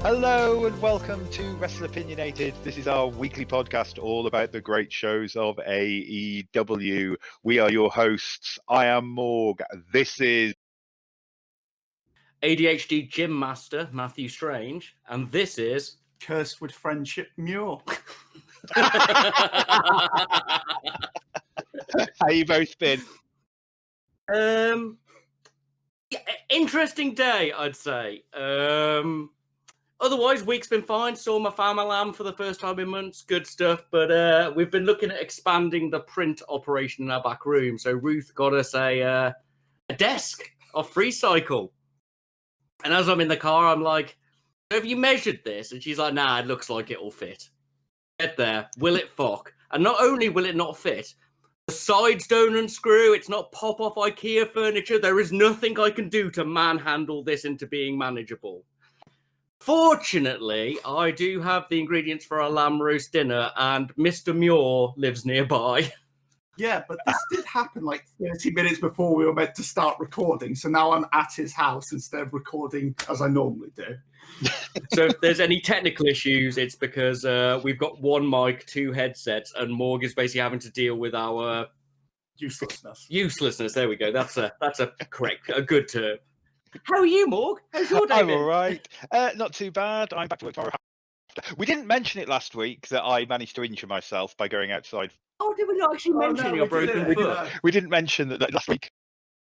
Hello and welcome to Wrestleopinionated. This is our weekly podcast all about the great shows of AEW. We are your hosts. I am Morg. This is ADHD Gym Master Matthew Strange, and this is Cursed with Friendship Muir. how you both been? Interesting day, I'd say. Otherwise, week's been fine. Saw my family lamb for the first time in months. Good stuff. But we've been looking at expanding the print operation in our back room. So Ruth got us a desk of free cycle. And as I'm in the car, I'm like, have you measured this? And she's like, nah, it looks like it'll fit. Get there. Will it fuck? And not only will it not fit, the sides don't unscrew. It's not pop-off IKEA furniture. There is nothing I can do to manhandle this into being manageable. Fortunately, I do have the ingredients for a lamb roast dinner, and Mr. Muir lives nearby. Yeah, but this did happen like 30 minutes before we were meant to start recording. So now I'm at his house instead of recording as I normally do. So if there's any technical issues, it's because we've got one mic, two headsets, and Morg is basically having to deal with our uselessness. There we go. That's a good term. How are you, Morg? How's your day I'm been? all right. Not too bad. I'm back to work tomorrow. We didn't mention it last week that I managed to injure myself by going outside. Oh, did we not actually mention your broken foot? We didn't mention that last week.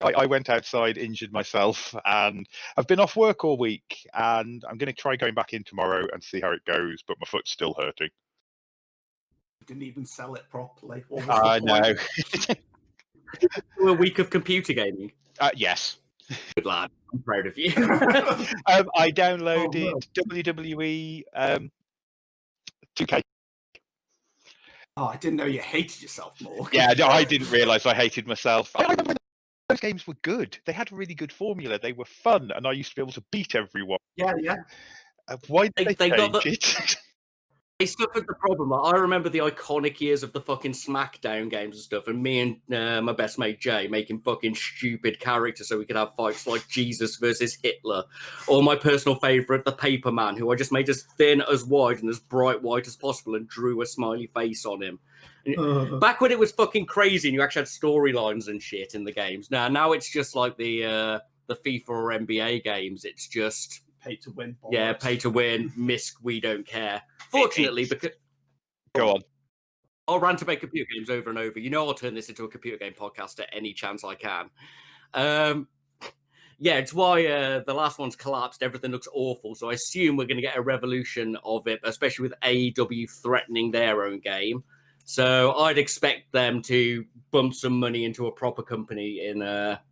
I went outside, injured myself, and I've been off work all week, and I'm going to try going back in tomorrow and see how it goes, but my foot's still hurting. You didn't even sell it properly. I know. A week of computer gaming? Yes. Good lad. I'm proud of you. I downloaded WWE 2K. Oh, I didn't know you hated yourself more. Yeah, no, I didn't realise I hated myself. I remember those games were good. They had a really good formula. They were fun, and I used to be able to beat everyone. Yeah. Why did they got change it? They suffered the problem. I remember the iconic years of the fucking SmackDown games and stuff, and me and my best mate Jay making fucking stupid characters so we could have fights like Jesus versus Hitler, or my personal favourite, the Paper Man, who I just made as thin, as wide, and as bright white as possible, and drew a smiley face on him. Back when it was fucking crazy, and you actually had storylines and shit in the games. Now it's just like the FIFA or NBA games. It's just pay to win. Bollocks. Yeah, pay to win. Misc, we don't care. Fortunately, because go on, I'll rant about computer games over and over. You know, I'll turn this into a computer game podcast at any chance I can. Yeah, it's why the last one's collapsed. Everything looks awful. So I assume we're going to get a revolution of it, especially with AEW threatening their own game. So I'd expect them to bump some money into a proper company in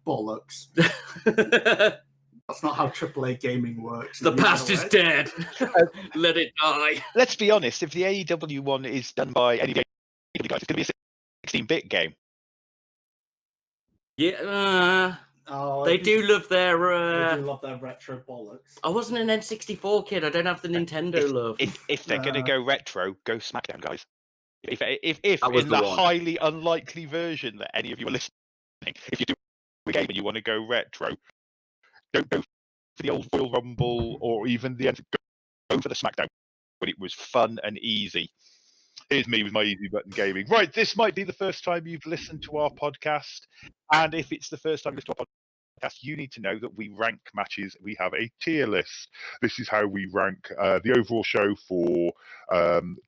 bollocks. That's not how AAA gaming works. The past is dead. Let it die. Let's be honest. If the AEW one is done by any guys, it's going to be a 16-bit game. Yeah. They do love their retro bollocks. I wasn't an N64 kid. I don't have the Nintendo love. If they're going to go retro, go SmackDown, guys. If in the highly unlikely version that any of you are listening, if you do a game and you want to go retro, don't go for the old Royal Rumble or even the end. Go for the SmackDown, but it was fun and easy. Here's me with my easy button gaming. Right, this might be the first time you've listened to our podcast, and if it's the first time you listen to our podcast, you need to know that we rank matches. We have a tier list. This is how we rank the overall show for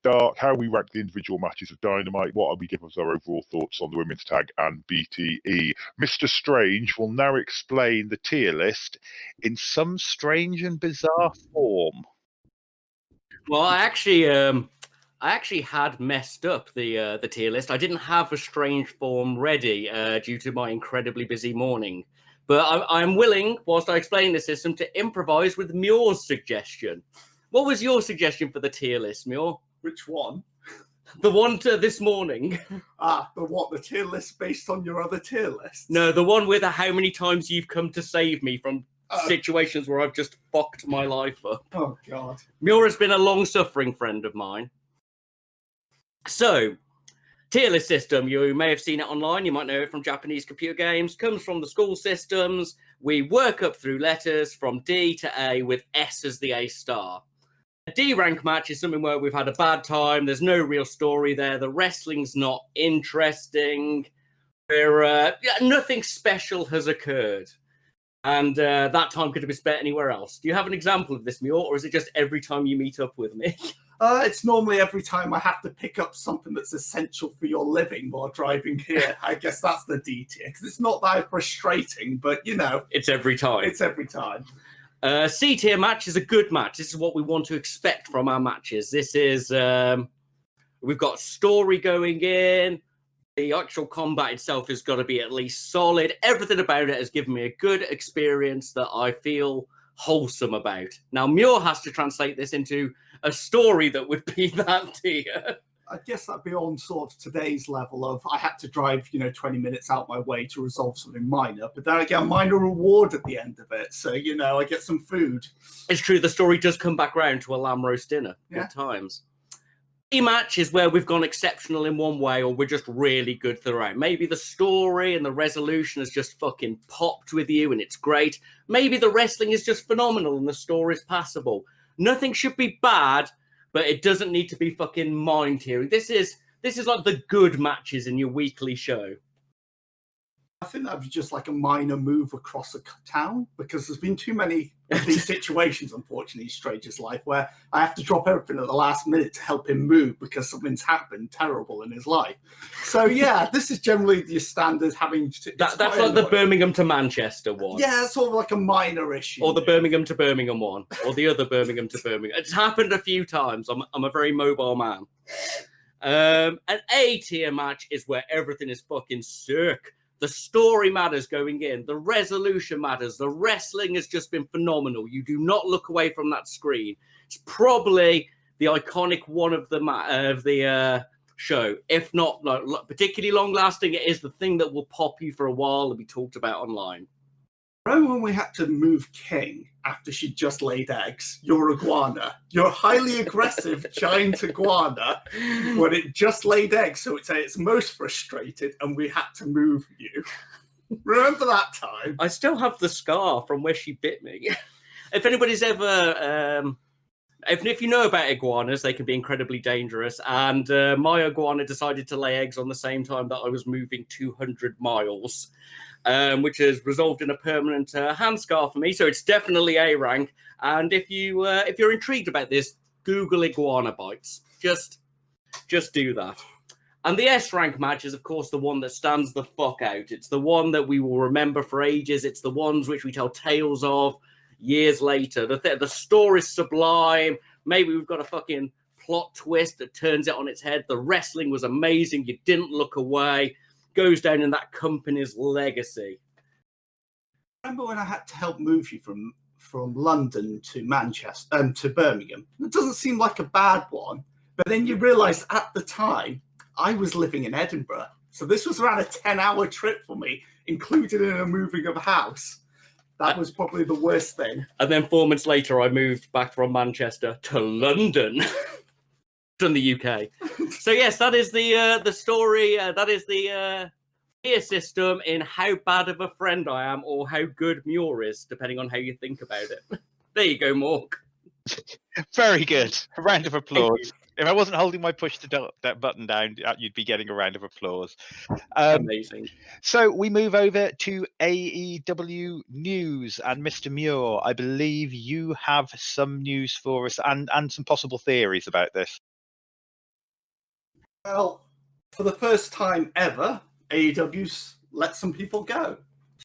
Dark, how we rank the individual matches of Dynamite, what are we giving us our overall thoughts on the Women's Tag and BTE. Mr. Strange will now explain the tier list in some strange and bizarre form. Well, I actually had messed up the tier list. I didn't have a strange form ready due to my incredibly busy morning. But I'm willing, whilst I explain the system, to improvise with Muir's suggestion. What was your suggestion for the tier list, Muir? Which one? The one to this morning. The tier list based on your other tier lists? No, the one with how many times you've come to save me from situations where I've just fucked my life up. Oh, God. Muir has been a long-suffering friend of mine. So, tier list system, you may have seen it online, you might know it from Japanese computer games, comes from the school systems. We work up through letters from D to A with S as the A star. A D-rank match is something where we've had a bad time. There's no real story there. The wrestling's not interesting. Nothing special has occurred. And that time could have been spent anywhere else. Do you have an example of this, Muir, or is it just every time you meet up with me? It's normally every time I have to pick up something that's essential for your living while driving here. I guess that's the D tier, because it's not that frustrating, but, you know. It's every time. It's every time. C tier match is a good match. This is what we want to expect from our matches. This is, we've got story going in. The actual combat itself has got to be at least solid. Everything about it has given me a good experience that I feel wholesome about. Now, Muir has to translate this into a story that would be that tier. I guess that'd be on sort of today's level of I had to drive, 20 minutes out my way to resolve something minor, but then I get a minor reward at the end of it. So, I get some food. It's true. The story does come back round to a lamb roast dinner at times. Match is where we've gone exceptional in one way or we're just really good throughout. Maybe the story and the resolution has just fucking popped with you and it's great. Maybe the wrestling is just phenomenal and the story is passable. Nothing should be bad, but it doesn't need to be fucking mind-tearing. This is like the good matches in your weekly show. I think that would be just like a minor move across a town, because there's been too many of these situations, unfortunately, in Stranger's life, where I have to drop everything at the last minute to help him move because something's happened terrible in his life. So, yeah, this is generally your standard having to... That's like the Birmingham to Manchester one. Yeah, it's sort of like a minor issue. Or the Birmingham to Birmingham one. Or the other Birmingham to Birmingham. It's happened a few times. I'm a very mobile man. An A-tier match is where everything is fucking sick. The story matters going in. The resolution matters. The wrestling has just been phenomenal. You do not look away from that screen. It's probably the iconic one of the show. If not particularly long-lasting, it is the thing that will pop you for a while and be talked about online. Remember when we had to move King after she just laid eggs? Your iguana. Your highly aggressive giant iguana when it just laid eggs, so it's at its most frustrated, and we had to move you. Remember that time? I still have the scar from where she bit me. If anybody's ever... if you know about iguanas, they can be incredibly dangerous. And my iguana decided to lay eggs on the same time that I was moving 200 miles. Which has resolved in a permanent hand scar for me. So it's definitely A rank. And if you're intrigued about this, Google iguana bites. Just do that. And the S rank match is, of course, the one that stands the fuck out. It's the one that we will remember for ages. It's the ones which we tell tales of years later. The story's sublime. Maybe we've got a fucking plot twist that turns it on its head. The wrestling was amazing. You didn't look away. Goes down in that company's legacy. Remember when I had to help move you from London to Manchester, to Birmingham? It doesn't seem like a bad one, but then you realise at the time I was living in Edinburgh, so this was around a 10-hour trip for me, included in a moving of a house. That was probably the worst thing. And then 4 months later, I moved back from Manchester to London. From the UK. So yes, that is the story. That is the tier system in how bad of a friend I am or how good Muir is, depending on how you think about it. There you go, Morg. Very good. A round of applause. If I wasn't holding my push to that button down, you'd be getting a round of applause. Amazing. So we move over to AEW news, and Mr. Muir, I believe you have some news for us and some possible theories about this. Well, for the first time ever, AEW's let some people go.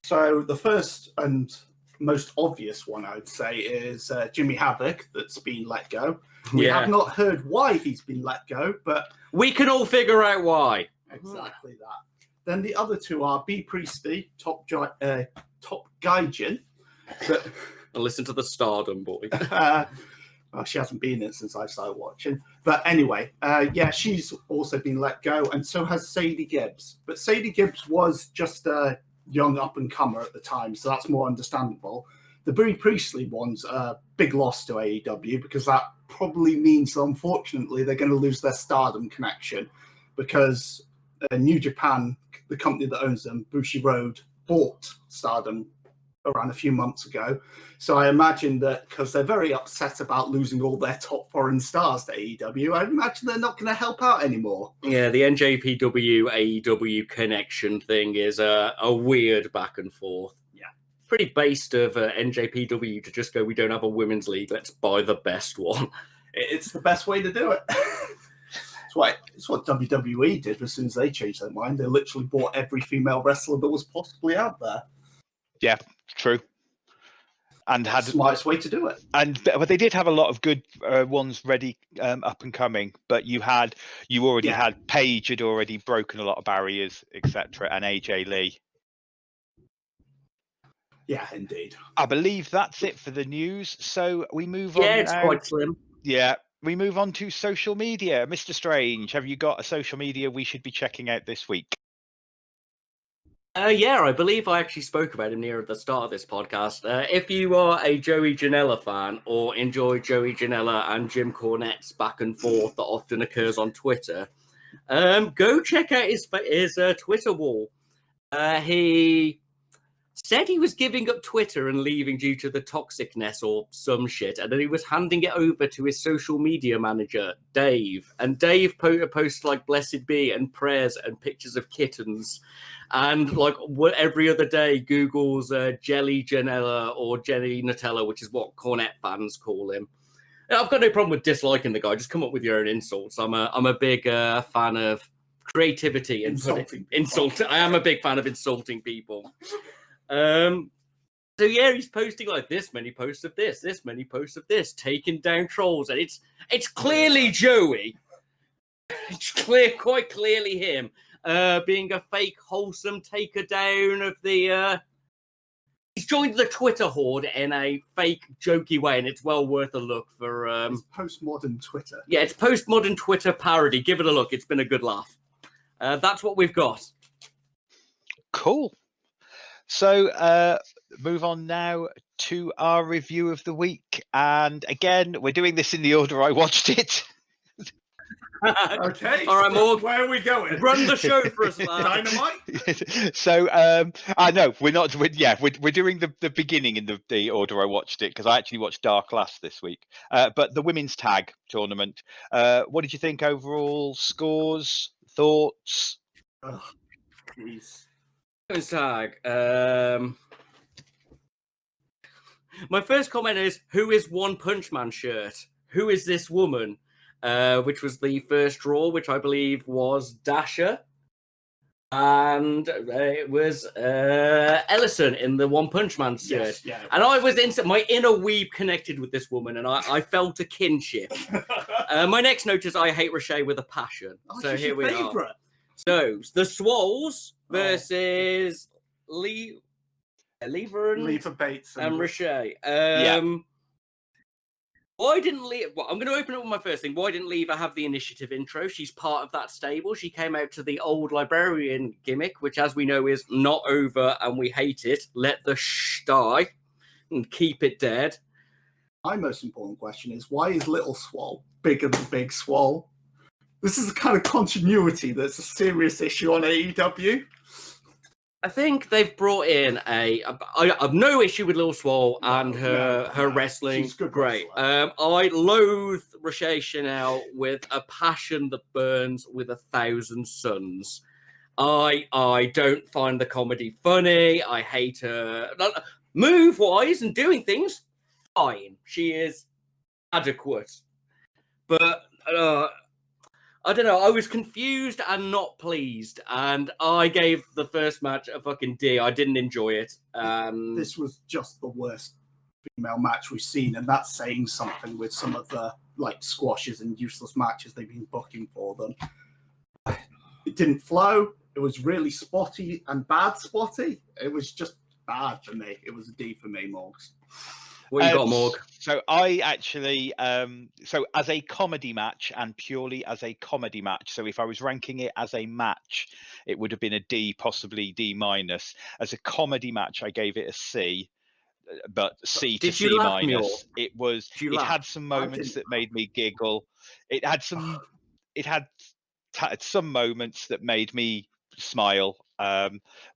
So the first and most obvious one, I would say, is Jimmy Havoc, that's been let go. We have not heard why he's been let go, but... we can all figure out why. Exactly that. Then the other two are B. Priestley, Top Gaijin. But... listen to the Stardom boy. Well, she hasn't been in since I started watching. But anyway, she's also been let go, and so has Sadie Gibbs. But Sadie Gibbs was just a young up-and-comer at the time, so that's more understandable. The Brie Priestley one's a big loss to AEW, because that probably means, unfortunately, they're going to lose their Stardom connection, because New Japan, the company that owns them, Bushiroad, bought Stardom around a few months ago. So I imagine that because they're very upset about losing all their top foreign stars to AEW, I imagine they're not going to help out anymore. Yeah, the NJPW AEW connection thing is a weird back and forth. Yeah. Pretty based of NJPW to just go, we don't have a women's league, let's buy the best one. It's the best way to do it. It's what WWE did as soon as they changed their mind. They literally bought every female wrestler that was possibly out there. Yeah, true. And had the smartest way to do it. But they did have a lot of good ones ready, up and coming. But you already had Paige had already broken a lot of barriers, etc., and AJ Lee. Yeah, indeed. I believe that's it for the news. So we move on. Yeah, it's quite slim. Yeah, we move on to social media. Mr. Strange, have you got a social media we should be checking out this week? Yeah, I believe I actually spoke about him near at the start of this podcast. If you are a Joey Janela fan or enjoy Joey Janela and Jim Cornette's back and forth that often occurs on Twitter, go check out his Twitter wall. He said he was giving up Twitter and leaving due to the toxicness or some shit, and then he was handing it over to his social media manager, Dave. And Dave posted like blessed be and prayers and pictures of kittens. And like every other day, Google's Jelly Janela or Jelly Nutella, which is what Cornette fans call him. I've got no problem with disliking the guy. Just come up with your own insults. I'm a big fan of creativity and insulting. I am a big fan of insulting people. So yeah, he's posting like this many posts of this many posts of this, taking down trolls, and it's clearly Joey. It's quite clearly him. Being a fake wholesome taker down of the he's joined the Twitter horde in a fake jokey way, and it's well worth a look for it's postmodern Twitter. Yeah, it's postmodern Twitter parody. Give it a look, it's been a good laugh. That's what we've got. Cool. So move on now to our review of the week, and again we're doing this in the order I watched it. Okay. All right, Morg. Where are we going? Run the show for us, man. Dynamite. So I know we're not. We're doing the beginning in the order I watched it, because I actually watched Dark last this week. But the women's tag tournament. What did you think overall? Scores, thoughts? Oh, please. Women's tag. My first comment is, who is One Punch Man shirt? Who is this woman? Which was the first draw, which I believe was Dasha. And it was Ellison in the One Punch Man shirt. Yes, yeah. And I was my inner weeb connected with this woman, and I felt a kinship. My next note is I hate Ricochet with a passion. So here we are. So the Swoles versus Leva Bates and Ricochet. Why didn't Leva... Well, I'm going to open up with my first thing. Why didn't Leva have the initiative intro? She's part of that stable. She came out to the old librarian gimmick, which, as we know, is not over and we hate it. Let the die and keep it dead. My most important question is, why is Little Swole bigger than Big Swole? This is the kind of continuity that's a serious issue on AEW. I think they've brought in I have no issue with Lil Swole and her wrestling. She's good. Great. I loathe Ricochet Chanel with a passion that burns with 1,000 suns. I don't find the comedy funny. I hate her. Move-wise and doing things, fine. She is adequate. But I don't know. I was confused and not pleased, and I gave the first match a fucking D. I didn't enjoy it. This was just the worst female match we've seen, and that's saying something with some of the squashes and useless matches they've been booking for them. It didn't flow. It was really spotty and bad spotty. It was just bad for me. It was a D for me, Morgs. What you got, Morg? So I actually, so as a comedy match and purely as a comedy match, so if I was ranking it as a match, it would have been a D, possibly D minus. As a comedy match, I gave it a C, but C to C minus. It was. It had some moments that made me giggle. It had some moments that made me smile.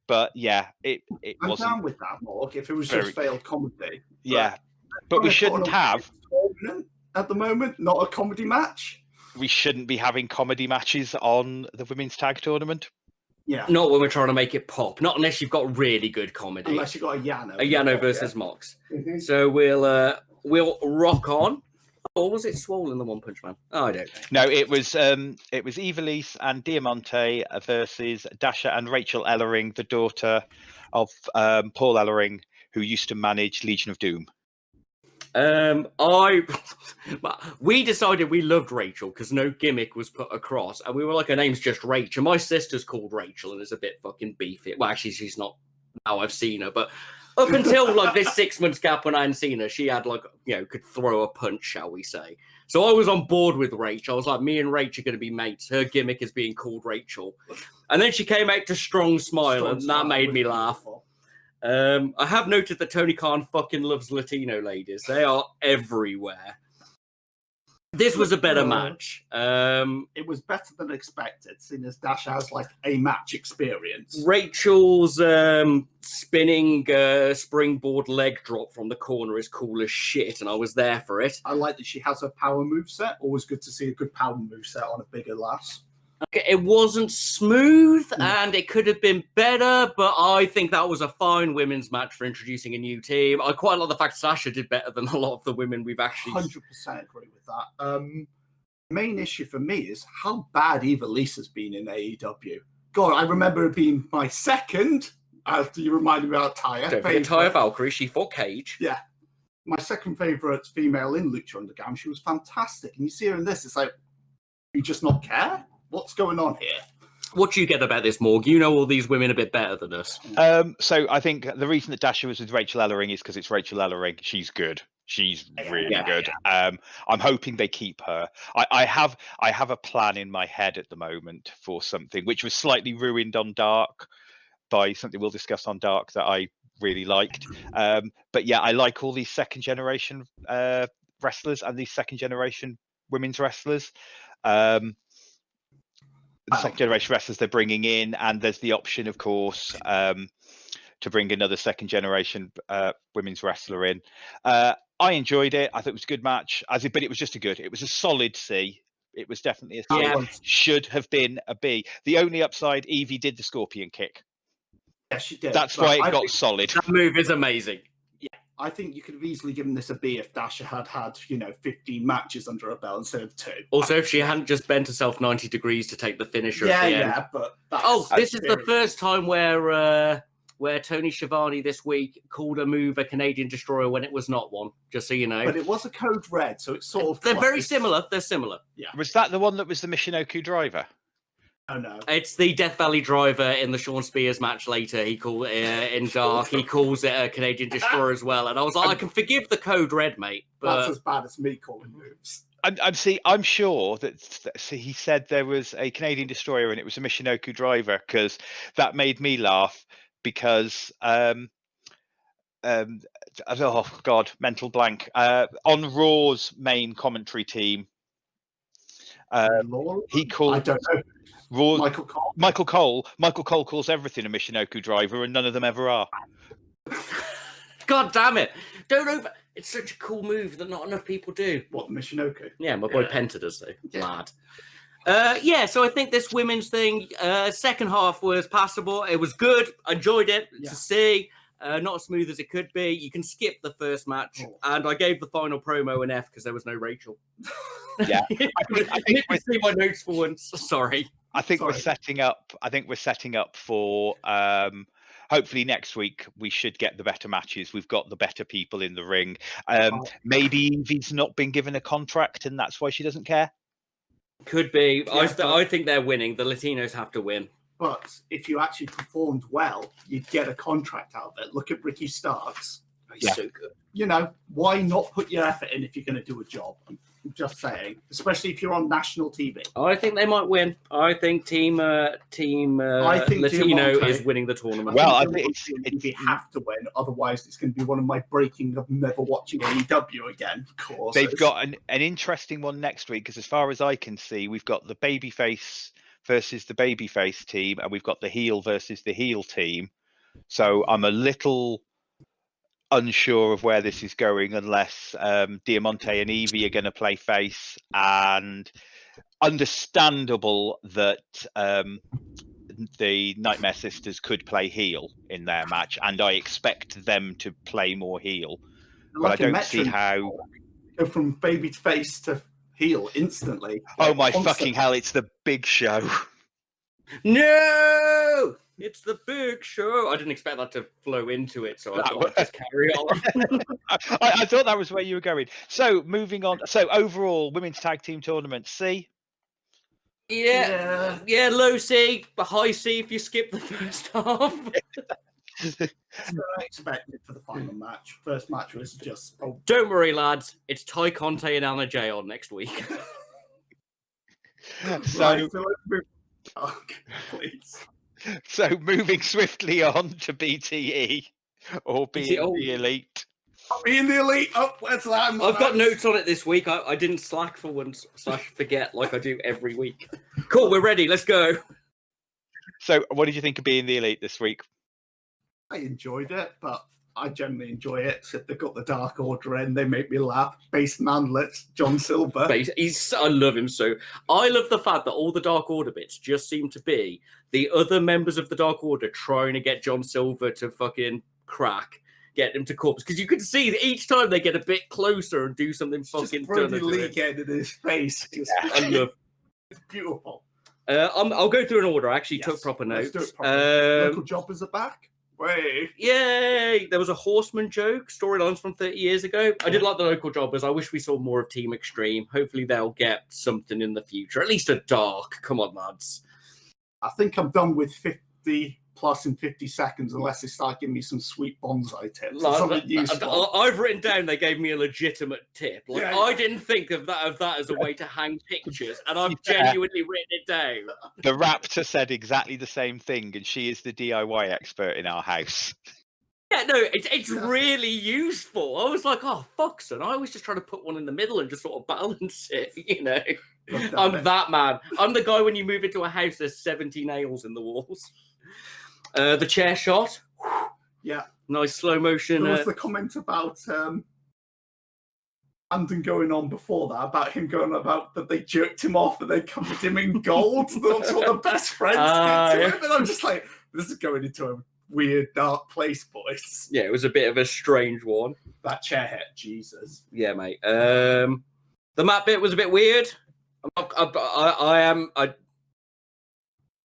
But yeah, it I'm wasn't down with that, Morg, if it was very. just failed comedy. Yeah, but we shouldn't have. At the moment, not a comedy match. We shouldn't be having comedy matches on the women's tag tournament. Yeah. Not when we're trying to make it pop. Not unless you've got really good comedy. Unless you've got a Yano. A Yano versus Mox. Mm-hmm. So we'll rock on. Or was it Swollen, the One Punch Man? Oh, I don't know. No, it was Evilise and Diamante versus Dasha and Rachel Ellering, the daughter of Paul Ellering, who used to manage Legion of Doom. We decided we loved Rachel because no gimmick was put across, and we were like, her name's just Rachel. My sister's called Rachel and is a bit fucking beefy. Well, actually, she's not now I've seen her, but up until like this 6 months gap when I hadn't seen her, she had could throw a punch, shall we say. So I was on board with Rachel. I was like, me and Rachel are going to be mates. Her gimmick is being called Rachel. And then she came out to Strong Smile, and that made me laugh. I have noted that Tony Khan fucking loves Latino ladies. They are everywhere. This was a better match. It was better than expected, seeing as Dash has like a match experience. Rachel's spinning springboard leg drop from the corner is cool as shit, and I was there for it. I like that she has a power moveset. Always good to see a good power moveset on a bigger lass. Okay, it wasn't smooth, and it could have been better, but I think that was a fine women's match for introducing a new team. I quite like the fact Sasha did better than a lot of the women we've actually... 100% agree with that. Main issue for me is how bad Evilise has been in AEW. God, I remember it being my second, after you reminded me about Taya. Don't forget Taya Valkyrie, she fought Cage. Yeah. My second favourite female in Lucha Underground. She was fantastic. And you see her in this, it's like, you just not care? What's going on here? What do you get about this, Morg? You know all these women a bit better than us. So I think the reason that Dasha was with Rachel Ellering is because it's Rachel Ellering. She's good. She's really good. Yeah. I'm hoping they keep her. I have a plan in my head at the moment for something which was slightly ruined on Dark by something we'll discuss on Dark that I really liked. But yeah, I like all these second generation wrestlers and these second generation women's wrestlers. The second generation wrestlers they're bringing in, and there's the option, of course, to bring another second generation women's wrestler in. I enjoyed it. I thought it was a good match. But it was just it was a solid C. It was definitely a C. Yeah. Should have been a B. The only upside, Evie did the scorpion kick. Yeah, she did. That's why it got solid. That move is amazing. Yeah, I think you could have easily given this a B if Dasha had 15 matches under her belt instead of 2. Also, if she hadn't just bent herself 90 degrees to take the finisher at the end. Yeah, but this is the first time where Tony Schiavone this week called a move a Canadian Destroyer when it was not one, just so you know. But it was a code red, so it's sort of... They're very similar. They're similar. Yeah. Was that the one that was the Michinoku driver? Oh, no. It's the Death Valley driver in the Sean Spears match later. He called in Dark. He calls it a Canadian Destroyer as well. And I was like, I can forgive the code red, mate. But... That's as bad as me calling moves. I'm sure that he said there was a Canadian Destroyer and it was a Michinoku driver, because that made me laugh. Because oh god, mental blank. On Raw's main commentary team, he called. I don't know. Raw, Michael Cole. Michael Cole calls everything a Michinoku driver, and none of them ever are. God damn it! Don't over. It's such a cool move that not enough people do. What, Michinoku? Yeah, my boy Penta does though. Lad. So I think this women's thing, second half was passable. It was good. I enjoyed it to see. Not as smooth as it could be. You can skip the first match. And I gave the final promo an F because there was no Rachel. Yeah. I think I see my notes for once. Sorry. I think we're setting up for hopefully next week we should get the better matches. We've got the better people in the ring. Maybe Evie's not been given a contract and that's why she doesn't care. Could be. Yeah, I think they're winning. The Latinos have to win. But if you actually performed well, you'd get a contract out of it. Look at Ricky Starks. He's so good. Why not put your effort in if you're going to do a job? I'm just saying, especially if you're on national TV. I think they might win. I think Team Latino is winning the tournament. Well, I think you have to win. Otherwise, it's going to be one of my breaking of never watching AEW again. Of course, they've got an interesting one next week because, as far as I can see, we've got the babyface versus the babyface team, and we've got the heel versus the heel team. So I'm a little unsure of where this is going unless Diamante and Evie are going to play face, and understandable that the Nightmare Sisters could play heel in their match, and I expect them to play more heel. But I don't see how go from baby to face to heel instantly. Oh my fucking hell! It's the Big Show. No, it's the Big Show. I didn't expect that to flow into it, so I thought I'd just carry on. I thought that was where you were going. So moving on. So overall, women's tag team tournament C. Yeah, low C, but high C if you skip the first half. That's what I expected for the final match. First match was just. Oh. Don't worry, lads. It's Ty Conte and Anna Jay on next week. Please. So moving swiftly on to BTE or being the Elite. Being the Elite. Oh, where's that? I've got notes on it this week. I didn't slack for once, / forget like I do every week. Cool, we're ready. Let's go. So, what did you think of being the Elite this week? I enjoyed it, but I generally enjoy it. So if they've got the Dark Order in, they make me laugh. Base Manlet, John Silver. I love him so. I love the fact that all the Dark Order bits just seem to be the other members of the Dark Order trying to get John Silver to fucking crack, get him to corpse. Because you can see that each time they get a bit closer and do something fucking dumb. Just Lee getting in his face. I love. It's beautiful. I'll go through an order. I actually took proper notes. Let's do it properly. Local jobbers are back. Way. Yay! There was a Horseman joke, storylines from 30 years ago. I did like the local jobbers. I wish we saw more of Team Extreme. Hopefully they'll get something in the future. At least a dark. Come on, lads. I think I'm done with 50 plus in 50 seconds unless they start giving me some sweet bonsai tips. I've written down they gave me a legitimate tip. I didn't think of that as a way to hang pictures, and I've genuinely written it down. The Raptor said exactly the same thing, and she is the DIY expert in our house. Yeah, no, it's really useful. I was like, oh, fuck, son. I always just try to put one in the middle and just sort of balance it, you know. I'm that man. I'm the guy when you move into a house, there's 70 nails in the walls. The chair shot. Yeah. Nice slow motion. There was the comment about Andon going on before that, about him going about that they jerked him off and they covered him in gold. That's what the best friends did to him. And I'm just like, this is going into a weird, dark place, boys. Yeah, it was a bit of a strange one. That chair hit, Jesus. Yeah, mate. The map bit was a bit weird. I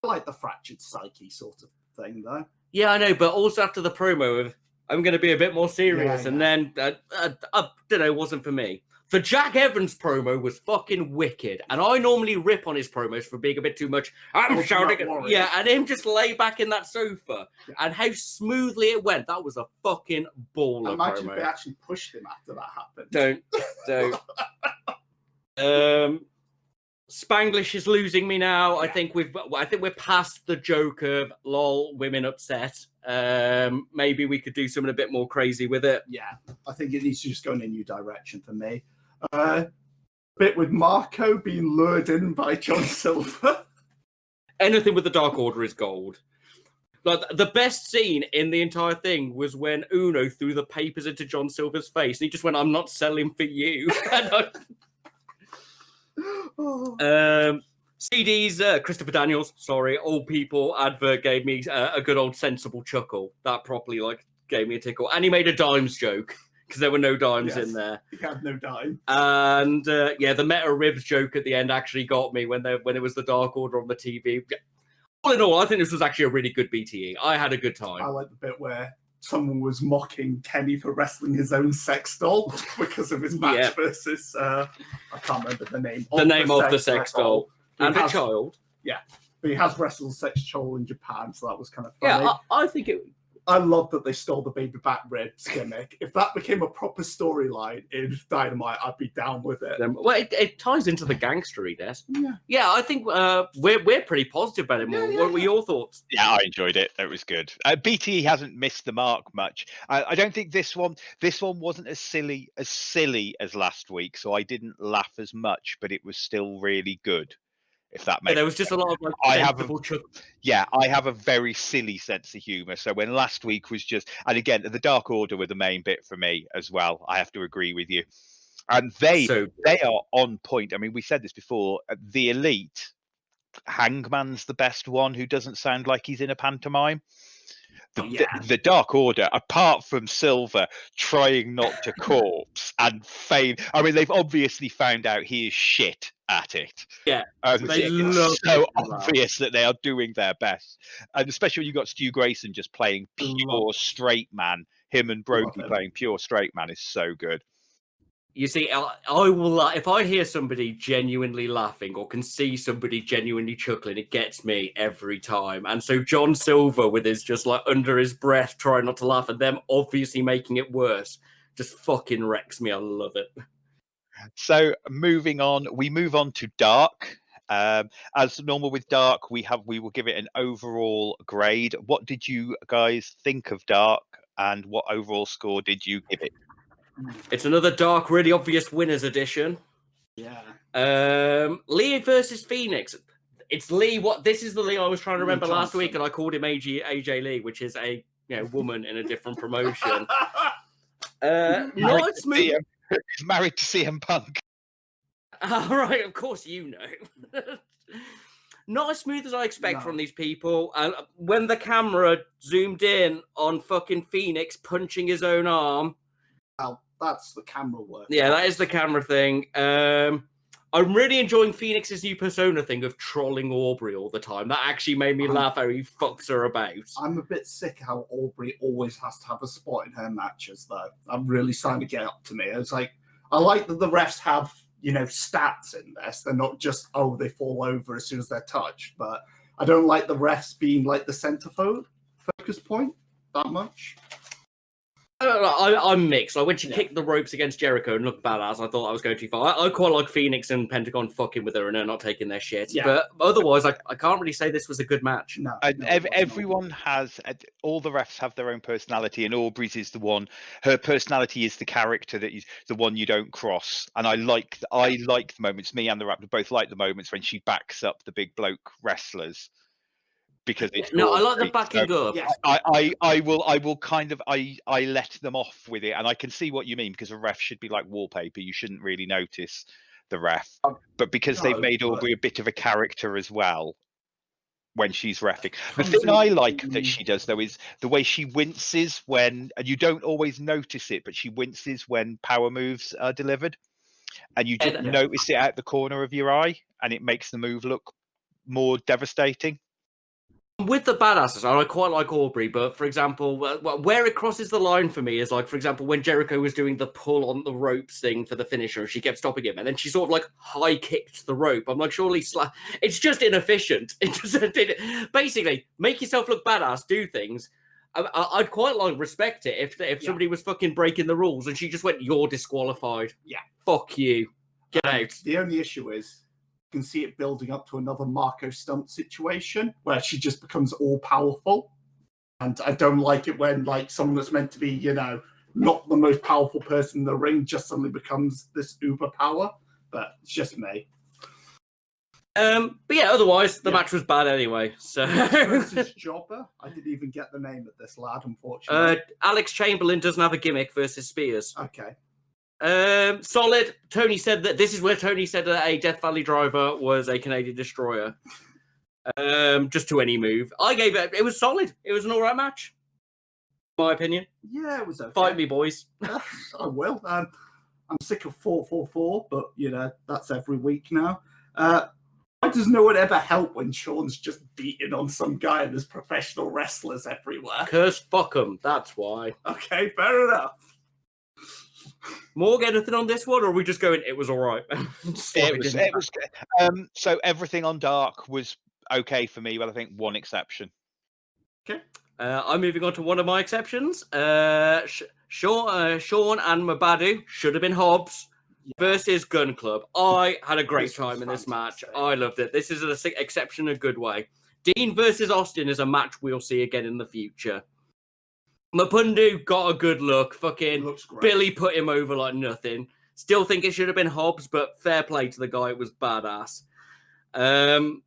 like the fractured psyche sort of thing, though. Yeah, I know, but also after the promo of I'm going to be a bit more serious, and then I don't know, it wasn't for me. The Jack Evans promo was fucking wicked, and I normally rip on his promos for being a bit too much. I'm shouting, and him just lay back in that sofa, and how smoothly it went. That was a fucking baller. Imagine promo. if they actually pushed him after that happened. Don't. Spanglish is losing me now. I think we're past the joke of lol women upset. Maybe we could do something a bit more crazy with it. Yeah, I think it needs to just go in a new direction for me. Bit with Marco being lured in by John Silver. Anything with the Dark Order is gold. Like the best scene in the entire thing was when Uno threw the papers into John Silver's face, and he just went, "I'm not selling for you." CDs, Christopher Daniels, sorry, Old People advert gave me a good old sensible chuckle. That properly gave me a tickle. And he made a dimes joke because there were no dimes in there. He had no dime. And the meta ribs joke at the end actually got me when it was the Dark Order on the TV. All in all, I think this was actually a really good BTE. I had a good time. I like the bit where someone was mocking Kenny for wrestling his own sex doll because of his match versus I can't remember the name. The name of the sex doll. And a child. Yeah. But he has wrestled sex doll in Japan, so that was kind of funny. Yeah, I think it... I love that they stole the baby back ribs gimmick. If that became a proper storyline in Dynamite, I'd be down with it. Well, it ties into the gangstery, Des. Yeah, I think we're pretty positive about it more. What were your thoughts? Yeah, I enjoyed it. It was good. BTE hasn't missed the mark much. I don't think this one wasn't as silly as last week, so I didn't laugh as much, but it was still really good. if that makes there was just a lot of like, I have I have a very silly sense of humor. So when last week was just, and again, the Dark Order were the main bit for me as well. I have to agree with you, and they are on point. I mean, we said this before. The Elite, Hangman's the best one, who doesn't sound like he's in a pantomime. The Dark Order, apart from Silver trying not to corpse and feign, I mean, they've obviously found out he is shit at it. Yeah, it's so obvious that they are doing their best, and especially when you've got Stu Grayson just playing pure straight man. Him and Brody playing pure straight man is so good. You see, I will if I hear somebody genuinely laughing or can see somebody genuinely chuckling, it gets me every time. And so John Silver with his just like under his breath trying not to laugh, and them obviously making it worse, just fucking wrecks me. I love it. So moving on, we move on to Dark. As normal with Dark, we will give it an overall grade. What did you guys think of Dark, and what overall score did you give it? It's another Dark, really obvious winners edition. Yeah. Lee versus Phoenix. It's Lee. This is the Lee I was trying to remember last week, and I called him AJ Lee, which is a woman in a different promotion. Not smooth. He's married to CM Punk. All right, of course you know. Not as smooth as I expect from these people. And when the camera zoomed in on fucking Phoenix punching his own arm. Well, that's the camera work. Yeah, that is the camera thing. I'm really enjoying Phoenix's new persona thing of trolling Aubrey all the time. That actually made me laugh how he fucks her about. I'm a bit sick how Aubrey always has to have a spot in her matches, though. I'm really starting to get up to me. It's like, I like that the refs have, stats in this. They're not just, they fall over as soon as they're touched. But I don't like the refs being like the center focus point that much. I don't know, I'm mixed. Like when she kicked the ropes against Jericho and looked badass, I thought I was going too far. I quite like Phoenix and Pentagon fucking with her and her not taking their shit. Yeah. But otherwise, I can't really say this was a good match. No, everyone has, all the refs have their own personality, and Aubrey's is the one. Her personality is the character that is the one you don't cross. And I like the moments. Me and the Raptor both like the moments when she backs up the big bloke wrestlers. Because it's I like the backing up. Yes. I will kind of I let them off with it, and I can see what you mean, because a ref should be like wallpaper. You shouldn't really notice the ref, but because they've made Aubrey a bit of a character as well when she's reffing. The thing I like that she does though is the way she winces when, and you don't always notice it, but she winces when power moves are delivered, and you just notice it out the corner of your eye, and it makes the move look more devastating. With the badasses, I quite like Aubrey, but for example, where it crosses the line for me is like, for example, when Jericho was doing the pull on the ropes thing for the finisher, she kept stopping him, and then she sort of like high kicked the rope. I'm like, surely it's just inefficient. Basically, make yourself look badass, do things. I'd quite like respect it if somebody was fucking breaking the rules and she just went, "You're disqualified." Yeah, fuck you, get out. The only issue is, can see it building up to another Marco Stunt situation where she just becomes all powerful. And I don't like it when like someone that's meant to be, not the most powerful person in the ring just suddenly becomes this uber power. But it's just me. But yeah, otherwise the match was bad anyway. So versus Jobber, I didn't even get the name of this lad, unfortunately. Alex Chamberlain doesn't have a gimmick versus Spears. Okay. Solid. Tony said that this is where Tony said that a Death Valley driver was a Canadian destroyer. Just to any move. I gave it. It was solid. It was an all right match, in my opinion. Yeah, it was okay. Fight me, boys. I will. I'm sick of 444, but that's every week now. Why does no one ever help when Sean's just beating on some guy and there's professional wrestlers everywhere? Because fuck 'em. That's why. Okay, fair enough. Morg, anything on this one, or are we just going, it was all right? It was so everything on Dark was okay for me, but I think one exception. Okay. I'm moving on to one of my exceptions. Sean and Mabadu should have been Hobbs versus Gun Club. I had a great time in this match. I loved it. This is an exception in a good way. Dean versus Austin is a match we'll see again in the future. Mapundu got a good look. Fucking Billy put him over like nothing. Still think it should have been Hobbs, but fair play to the guy. It was badass. Billy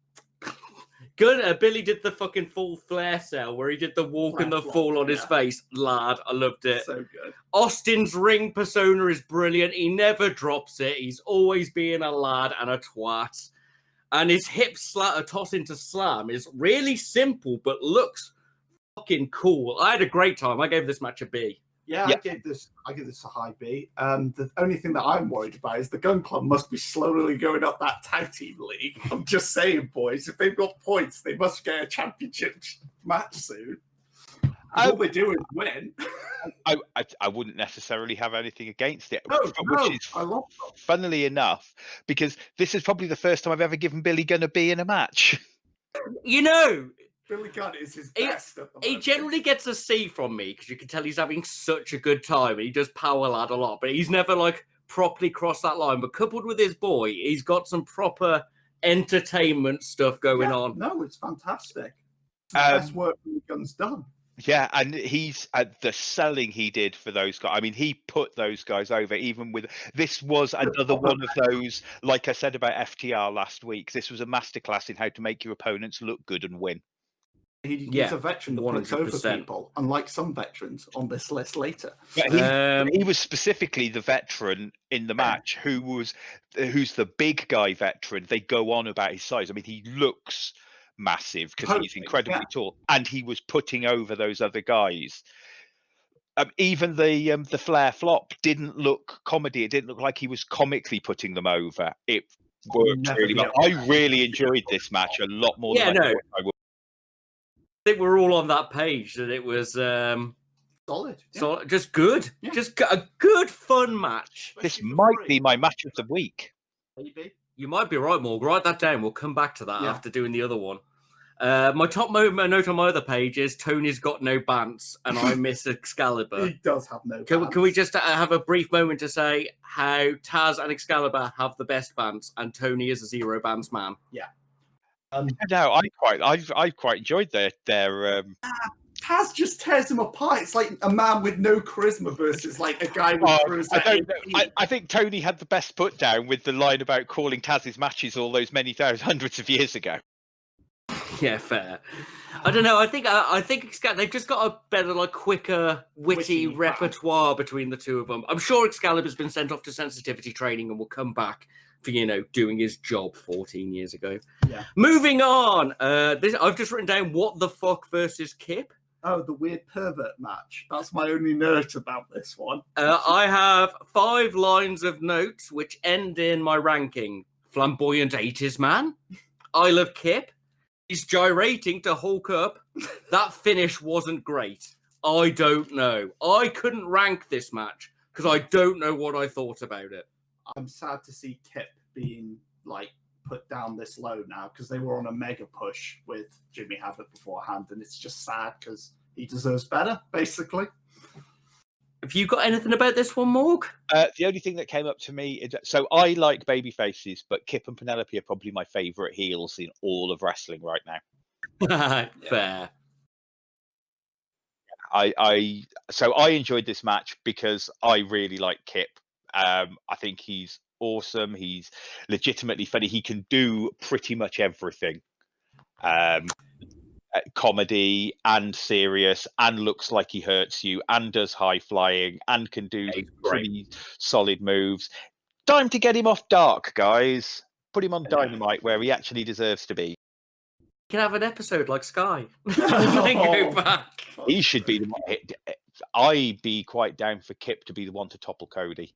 did the fucking full flare cell where he did the walk and the fall on his face. Lad, I loved it. So good. Austin's ring persona is brilliant. He never drops it. He's always being a lad and a twat. And his hip toss into slam is really simple, but looks fucking cool. I had a great time. I gave this match a B. Yeah, I give this a high B. The only thing that I'm worried about is the Gun Club must be slowly going up that tag team league. I'm just saying, boys, if they've got points, they must get a championship match soon. All they do is win. I wouldn't necessarily have anything against it. No, which is, I love that. Funnily enough, because this is probably the first time I've ever given Billy Gunn a B in a match. You know, Billy Gunn is his best at the moment. He generally gets a C from me because you can tell he's having such a good time and he does power lad a lot, but he's never like properly crossed that line. But coupled with his boy, he's got some proper entertainment stuff going on. No, it's fantastic. It's the best work Billy Gunn's done. Yeah, and he's the selling he did for those guys. I mean, he put those guys over. Even with this was another one of those, like I said about FTR last week. This was a masterclass in how to make your opponents look good and win. He's a veteran that puts over people, unlike some veterans on this list later. Yeah, he was specifically the veteran in the match who's the big guy veteran. They go on about his size. I mean, he looks massive because he's incredibly tall, and he was putting over those other guys. Even the Flair flop didn't look comedy. It didn't look like he was comically putting them over. It worked really well. I really enjoyed this match a lot more than I would. I think we're all on that page that it was solid. So just good. Yeah. Just a good fun match. This might be my match of the week. Maybe. You might be right, Morg. Write that down. We'll come back to that after doing the other one. My top note on my other page is Tony's got no bants and I miss Excalibur. He does have no bants. Can we just have a brief moment to say how Taz and Excalibur have the best bants and Tony is a zero bants man? Yeah. No, I quite enjoyed their Taz just tears him apart. It's like a man with no charisma versus like a guy with charisma. I think Tony had the best put down with the line about calling Taz's matches all those many hundreds of years ago. Yeah, fair. I don't know. I think they've just got a better, like, quicker, witty repertoire between the two of them. I'm sure Excalibur's been sent off to sensitivity training and will come back for, doing his job 14 years ago. Yeah. Moving on. I've just written down What the Fuck versus Kip. Oh, the weird pervert match. That's my only note about this one. I have 5 lines of notes which end in my ranking. Flamboyant 80s man. I love Kip. He's gyrating to Hulk up. That finish wasn't great. I don't know. I couldn't rank this match because I don't know what I thought about it. I'm sad to see Kip being put down this low now because they were on a mega push with Jimmy Havoc beforehand, and it's just sad because he deserves better, basically. Have you got anything about this one, Morg? The only thing that came up to me is so I like baby faces, but Kip and Penelope are probably my favourite heels in all of wrestling right now. Fair. So I enjoyed this match because I really like Kip. I think he's awesome. He's legitimately funny. He can do pretty much everything. Comedy and serious and looks like he hurts you and does high flying and can do pretty solid moves. Time to get him off Dark, guys. Put him on Dynamite where he actually deserves to be. You can have an episode like Sky. Then go back. He should be the one. I'd be quite down for Kip to be the one to topple Cody.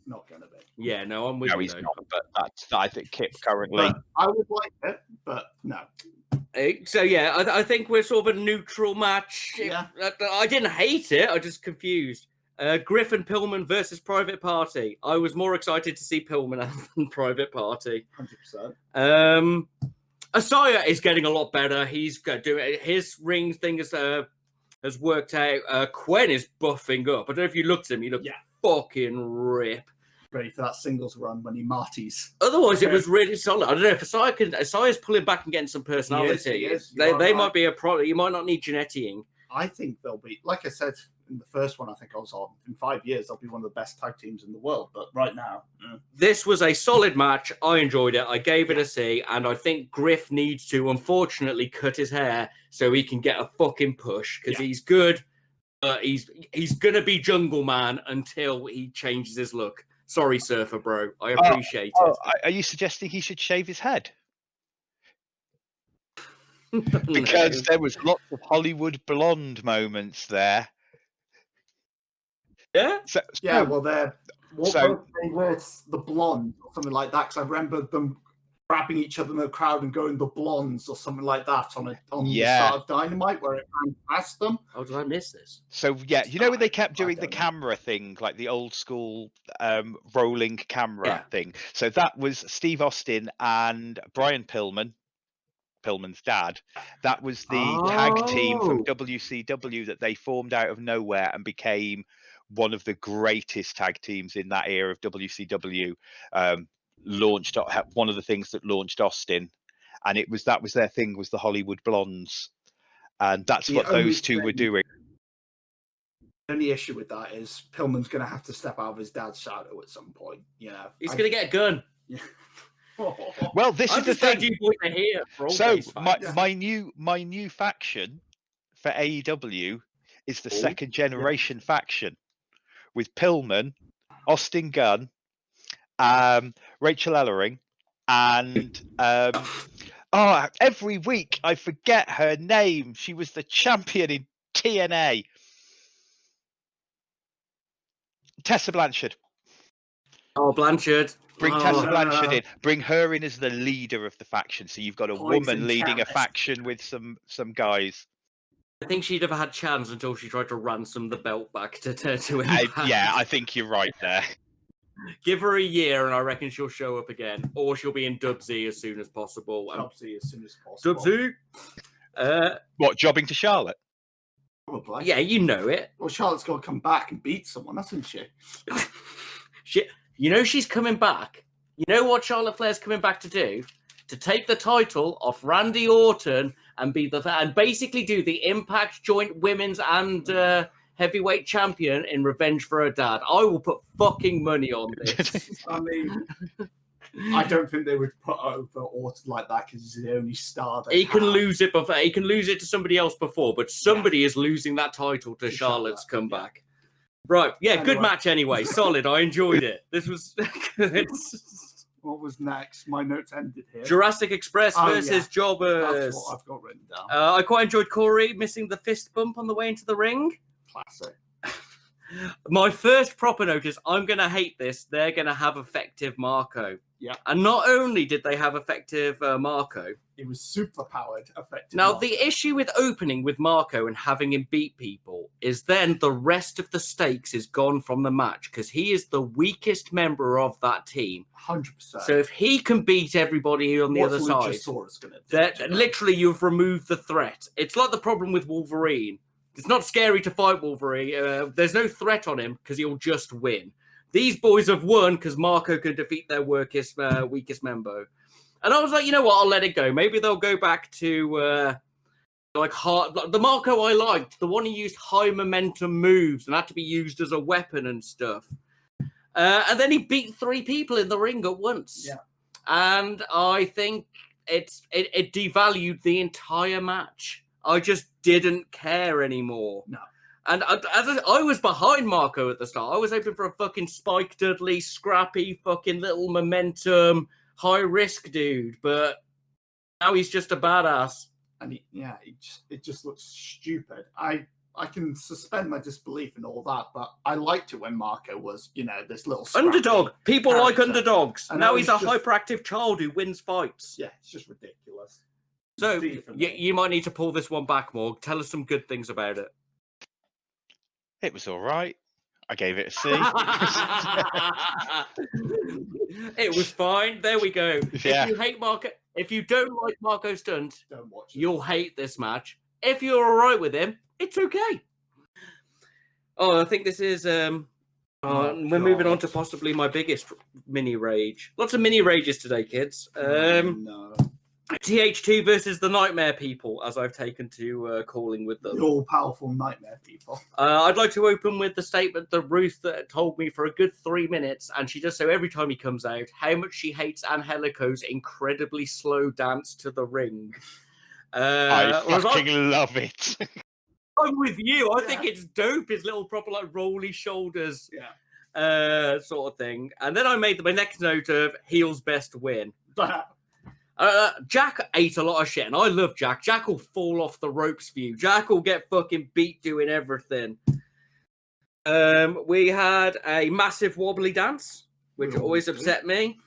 Not going to be. Yeah, no, I'm with you. No, he's not. But I think Kip currently. I would like it, but no. So yeah, I think we're sort of a neutral match. Yeah. I didn't hate it. I just confused. Griffin Pillman versus Private Party. I was more excited to see Pillman than Private Party. 100%. Asaya is getting a lot better. He's doing his ring thing has worked out. Quen is buffing up. I don't know if you looked at him. He looked fucking rip. Ready for that singles run when he marties. Otherwise, it was really solid. I don't know if Asaya's pulling back and getting some personality. He is. They might be a problem. You might not need Genettiing. I think they'll be, like I said in the first one I think I was on. In 5 years, they'll be one of the best tag teams in the world. But right now, this was a solid match. I enjoyed it. I gave it a C, and I think Griff needs to, unfortunately, cut his hair so he can get a fucking push because he's good. He's gonna be Jungle Man until he changes his look. Sorry, Surfer Bro. I appreciate it. Are you suggesting he should shave his head? No. Because there was lots of Hollywood blonde moments there. Yeah? well, they were the blonde or something like that, because I remember them grabbing each other in the crowd and going the blondes or something like that on the start of Dynamite where it ran past them. Oh, did I miss this? So yeah, you know when they kept doing the camera thing, like the old school rolling camera thing. So that was Steve Austin and Brian Pillman's dad. That was the tag team from WCW that they formed out of nowhere and became one of the greatest tag teams in that era of WCW. Launched one of the things that launched Austin, and that was their thing, was the Hollywood blondes, and that's what those two were doing. The only issue with that is Pillman's going to have to step out of his dad's shadow at some point. He's going to get a gun. Yeah. Well, this is the thing. So my new faction for AEW is the second generation faction with Pillman, Austin Gunn, Rachel Ellering, and every week I forget her name. She was the champion in TNA. Tessa Blanchard. Oh, Blanchard. Bring Tessa Blanchard in. Bring her in as the leader of the faction. So you've got a woman leading a faction with some guys. I think she'd have had chance until she tried to ransom the belt back to Impact. Yeah, I think you're right there. Give her a year, and I reckon she'll show up again, or she'll be in Dubsy as soon as possible. Dubsy as soon as possible. Dubsy. What, jobbing to Charlotte? Probably. Yeah, you know it. Well, Charlotte's got to come back and beat someone, hasn't she? You know she's coming back. You know what Charlotte Flair's coming back to do? To take the title off Randy Orton and basically do the Impact Joint Women's and Heavyweight Champion in revenge for her dad. I will put fucking money on this. I mean, I don't think they would put over Orton like that because he's the only star. He can lose it before. He can lose it to somebody else before, but somebody is losing that title to Charlotte's comeback. Right, anyway. Good match anyway. Solid. I enjoyed it. This was. What was next? My notes ended here. Jurassic Express versus Jobbers. That's what I've got written down. I quite enjoyed Corey missing the fist bump on the way into the ring. Classic. My first proper note is I'm going to hate this. They're going to have effective Marco. Yeah. And not only did they have effective Marco, it was super powered effective. Now, Marco. the issue with opening with Marco and having him beat people is then the rest of the stakes is gone from the match because he is the weakest member of that team. 100%. So if he can beat everybody on the other side, literally you've removed the threat. It's like the problem with Wolverine. It's not scary to fight Wolverine. There's no threat on him because he'll just win. These boys have won because Marco could defeat their weakest member. And I was like, you know what? I'll let it go. Maybe they'll go back to the Marco I liked, the one who used high momentum moves and had to be used as a weapon and stuff. And then he beat 3 people in the ring at once. Yeah. And I think it devalued the entire match. I just didn't care anymore. No. And I was behind Marco at the start. I was hoping for a fucking Spike Dudley, scrappy, fucking little momentum, high-risk dude. But now he's just a badass. And it just looks stupid. I can suspend my disbelief and all that, but I liked it when Marco was, this little underdog. People character. Like underdogs. And now he's a hyperactive child who wins fights. Yeah, it's just ridiculous. So you might need to pull this one back, Morg. Tell us some good things about it. It was all right. I gave it a C. It was fine. There we go. Yeah. If you hate Marco, if you don't like Marco Stunt, don't watch it. You'll hate this match. If you're all right with him, it's okay. Oh, I think this is. We're moving on to possibly my biggest mini rage. Lots of mini rages today, kids. No. TH2 versus the Nightmare People, as I've taken to calling with them. The all-powerful Nightmare People. I'd like to open with the statement that Ruth told me for a good 3 minutes, and she does so every time he comes out, how much she hates Angelico's incredibly slow dance to the ring. I fucking love it. I'm with you. I think it's dope. His little proper like rolly shoulders, sort of thing. And then I made my next note of heel's best win. Jack ate a lot of shit, and I love Jack. Jack will fall off the ropes for you. Jack will get fucking beat doing everything. We had a massive wobbly dance, which always upset me.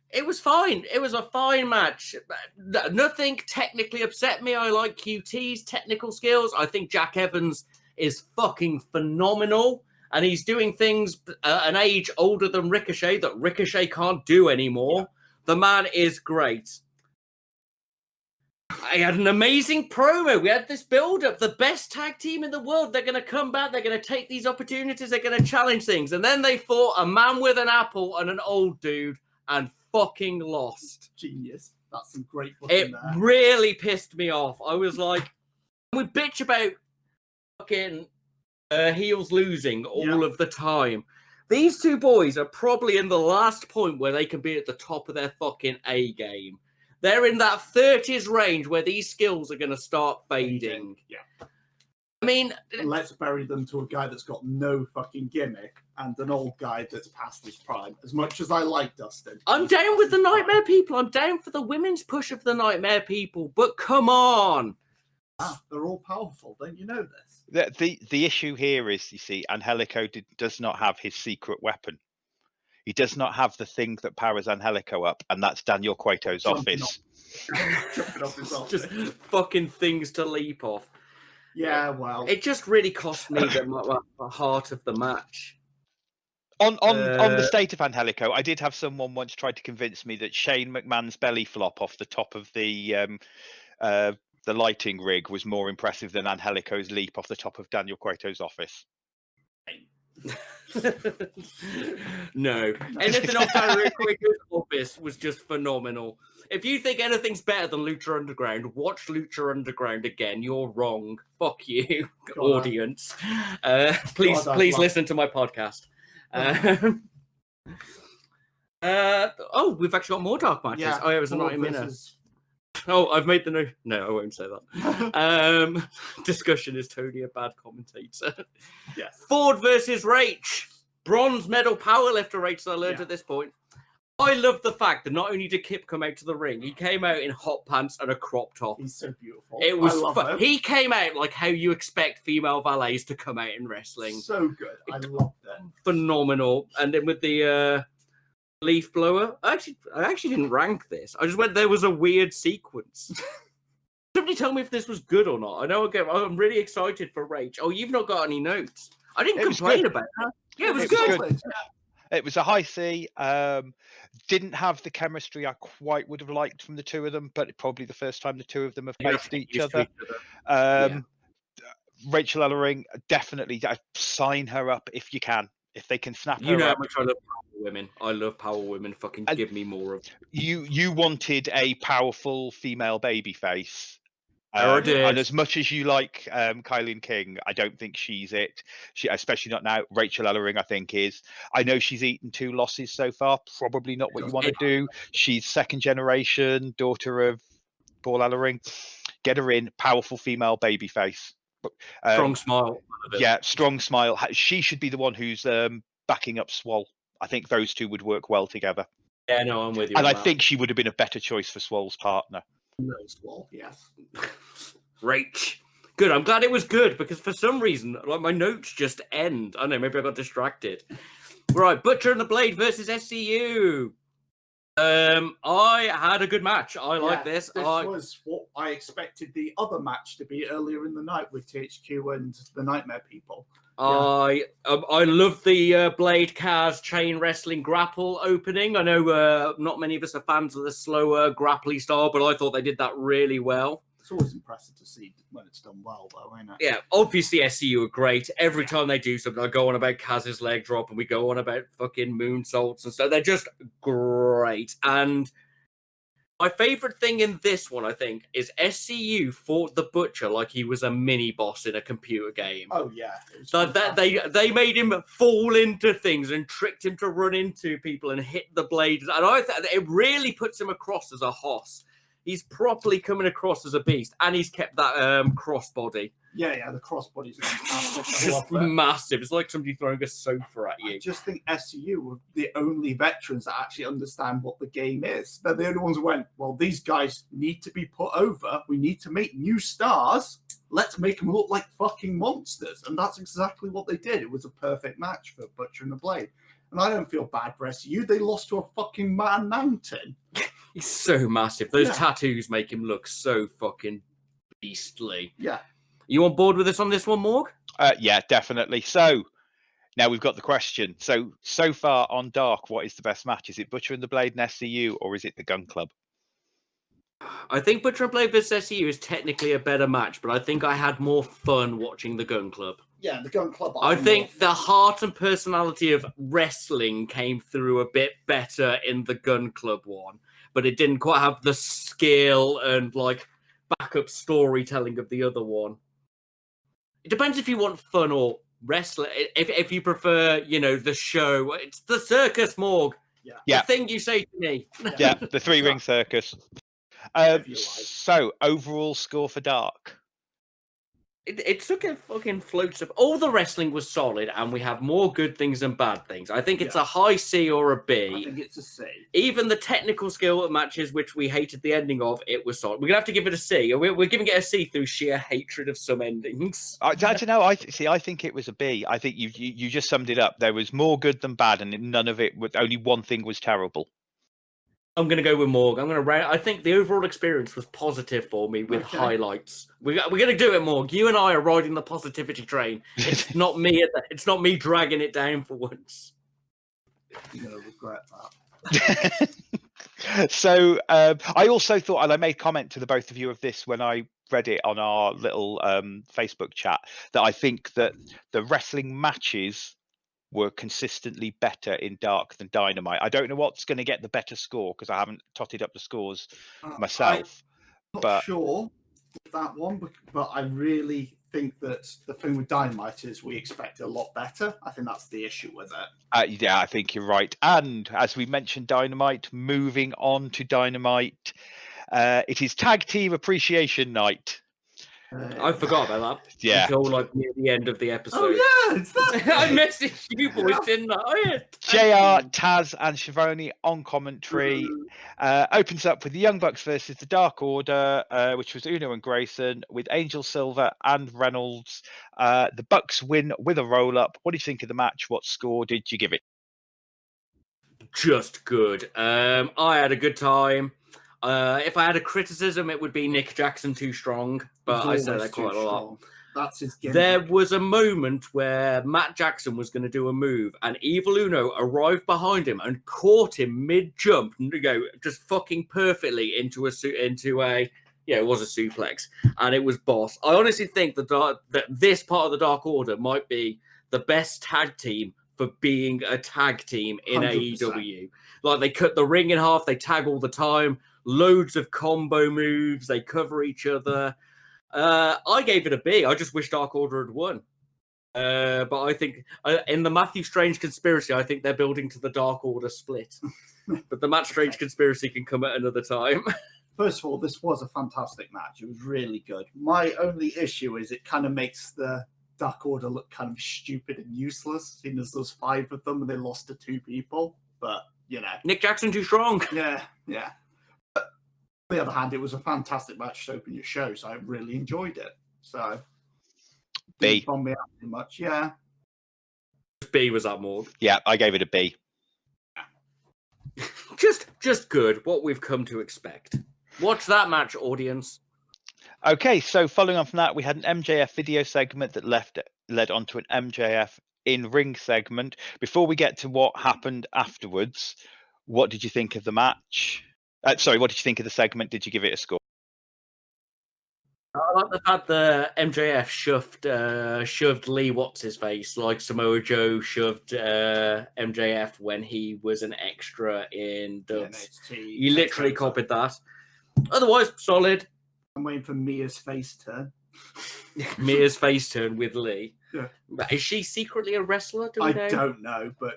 It was fine. It was a fine match. Nothing technically upset me. I like QT's technical skills. I think Jack Evans is fucking phenomenal, and he's doing things an age older than Ricochet that Ricochet can't do anymore. Yeah. The man is great. I had an amazing promo. We had this build-up. The best tag team in the world. They're going to come back. They're going to take these opportunities. They're going to challenge things. And then they fought a man with an apple and an old dude and fucking lost. Genius. That's some great booking there. It really pissed me off. I was like, we bitch about fucking heels losing all of the time. These two boys are probably in the last point where they can be at the top of their fucking A game. They're in that 30s range where these skills are going to start fading. Yeah. I mean... Let's bury them to a guy that's got no fucking gimmick and an old guy that's past his prime. As much as I like Dustin. I'm down with the Nightmare People. I'm down for the women's push of the Nightmare People. But come on. They're all powerful. Don't you know this? The issue here is, you see, Angelico does not have his secret weapon. He does not have the thing that powers Angelico up, and that's Daniel Cueto's office. Jumping off his office. Just fucking things to leap off. Yeah, well. It just really cost me the heart of the match. On the state of Angelico, I did have someone once try to convince me that Shane McMahon's belly flop off the top of the lighting rig was more impressive than Angelico's leap off the top of Daniel Cueto's office. No. Anything off Daniel Cueto's office was just phenomenal. If you think anything's better than Lucha Underground, watch Lucha Underground again. You're wrong. Fuck you, audience. Please listen to my podcast. We've actually got more dark matches. Yeah, it was a 90-minute. Oh, I've made the note. No, I won't say that. Discussion, is Tony a bad commentator? Yes. Ford versus Rach. Bronze medal powerlifter Rach, I learned at this point. I love the fact that not only did Kip come out to the ring, he came out in hot pants and a crop top. He's so beautiful. It was he came out like how you expect female valets to come out in wrestling. So good. I loved it. Phenomenal. And then with the leaf blower. I actually didn't rank this. I just went, there was a weird sequence. Somebody tell me if this was good or not. I know I'm really excited for Rach. Oh, you've not got any notes. I didn't complain about that. Yeah, it was good. It was a high C. Didn't have the chemistry I quite would have liked from the two of them, but probably the first time the two of them have faced each other. Rachel Ellering, definitely sign her up if you can. If they can snap her up. You know how much I love power women. I love power women. Fucking give me more of them. You wanted a powerful female babyface. I did. And as much as you like Kylie King, I don't think she's it. She, especially not now. Rachel Ellering, I think, is. I know she's eaten 2 losses so far. Probably not what you want to do. She's second generation, daughter of Paul Ellering. Get her in. Powerful female babyface. Strong smile. Yeah, strong smile. She should be the one who's backing up Swole. I think those two would work well together. Yeah, no, I'm with you. And I think she would have been a better choice for Swole's partner. No, Swole, yes. Rach. Good. I'm glad it was good because for some reason, like my notes just end. I don't know, maybe I got distracted. Right, Butcher and the Blade versus SCU. I had a good match. I like this. This was what I expected the other match to be earlier in the night with THQ and the Nightmare People. I love the Blade Cars chain wrestling grapple opening. I know not many of us are fans of the slower grapply style, but I thought they did that really well. It's always impressive to see when it's done well, though, isn't it? Yeah, obviously SCU are great. Every time they do something, I go on about Kaz's leg drop and we go on about fucking moonsaults and stuff. They're just great. And My favourite thing in this one, I think, is SCU fought the Butcher like he was a mini boss in a computer game. Oh yeah, They made him fall into things and tricked him to run into people and hit the blades. And I thought it really puts him across as a hoss. He's properly coming across as a beast, and he's kept that crossbody. Yeah, the crossbody's Just massive. It's like somebody throwing a sofa at you. I just think SCU were the only veterans that actually understand what the game is. They're the only ones who went, well, these guys need to be put over. We need to make new stars. Let's make them look like fucking monsters. And that's exactly what they did. It was a perfect match for Butcher and the Blade. And I don't feel bad for SCU. They lost to a fucking man mountain. He's so massive. Those tattoos make him look so fucking beastly. Yeah. You on board with us on this one, Morg? Yeah, definitely. So now we've got the question. So far on Dark, what is the best match? Is it Butcher and the Blade and SCU, or is it the Gun Club? I think Butcher and Blade vs SCU is technically a better match, but I think I had more fun watching the Gun Club. Yeah, the Gun Club. I think the heart and personality of wrestling came through a bit better in the Gun Club one, but it didn't quite have the skill and like backup storytelling of the other one. It depends if you want fun or wrestling. If you prefer, the show, it's the circus, Morg. Yeah. The thing you say to me. Yeah, the three-ring circus. So overall score for Dark. It took a fucking floats up. All the wrestling was solid, and we have more good things than bad things. I think it's a high C or a B. I think it's a C. Even the technical skill matches, which we hated the ending of, it was solid. We're gonna have to give it a C. We're giving it a C through sheer hatred of some endings. I don't know. I think it was a B. I think you just summed it up. There was more good than bad, and none of it was. Only one thing was terrible. I'm going to go with Morg. I think the overall experience was positive for me with highlights. We're going to do it, Morg. You and I are riding the positivity train. It's not me. It's not me dragging it down for once. You're going to regret that. So I also thought, and I made comment to the both of you of this when I read it on our little Facebook chat, that I think that the wrestling matches were consistently better in Dark than Dynamite. I don't know what's going to get the better score because I haven't totted up the scores myself. I'm not sure with that one, but I really think that the thing with Dynamite is we expect a lot better. I think that's the issue with it. Yeah, I think you're right. And as we mentioned, Dynamite, moving on to Dynamite, it is Tag Team Appreciation Night. I forgot about that. Yeah. Until like near the end of the episode. Oh yeah, it's that. I messaged you boys, didn't I? Oh, yeah. JR, Taz, and Schiavone on commentary. Opens up with the Young Bucks versus the Dark Order, which was Uno and Grayson, with Angel Silver and Reynolds. The Bucks win with a roll up. What did you think of the match? What score did you give it? Just good. I had a good time. If I had a criticism, it would be Nick Jackson too strong, but I said that quite a lot. That's his gimmick. There was a moment where Matt Jackson was going to do a move, and Evil Uno arrived behind him and caught him mid-jump, just fucking perfectly into a it was a suplex, and it was boss. I honestly think that this part of the Dark Order might be the best tag team for being a tag team in 100%. AEW. Like, they cut the ring in half, they tag all the time, loads of combo moves, they cover each other. I gave it a B. I just wish Dark Order had won. But I think in the Matthew Strange conspiracy, I think they're building to the Dark Order split. But the Matt Strange conspiracy can come at another time. First of all, this was a fantastic match. It was really good. My only issue is it kind of makes the Dark Order look kind of stupid and useless, seeing as there's 5 of them and they lost to 2 people. But, Nick Jackson too strong. Yeah. But on the other hand, it was a fantastic match to open your show, so I really enjoyed it. So, B. Didn't bum me out too much, yeah. B was that, Morg? Yeah, I gave it a B. Just good. What we've come to expect. Watch that match, audience. Okay, so following on from that, we had an MJF video segment that led on to an MJF in-ring segment. Before we get to what happened afterwards, what did you think of the match? What did you think of the segment? Did you give it a score? I like the fact that MJF shoved Lee what's his face like Samoa Joe shoved MJF when he was an extra in Dubs. You literally copied that. Otherwise, solid. I'm waiting for Mia's face turn. Mia's face turn with Lee. Yeah. Is she secretly a wrestler? Don't know, but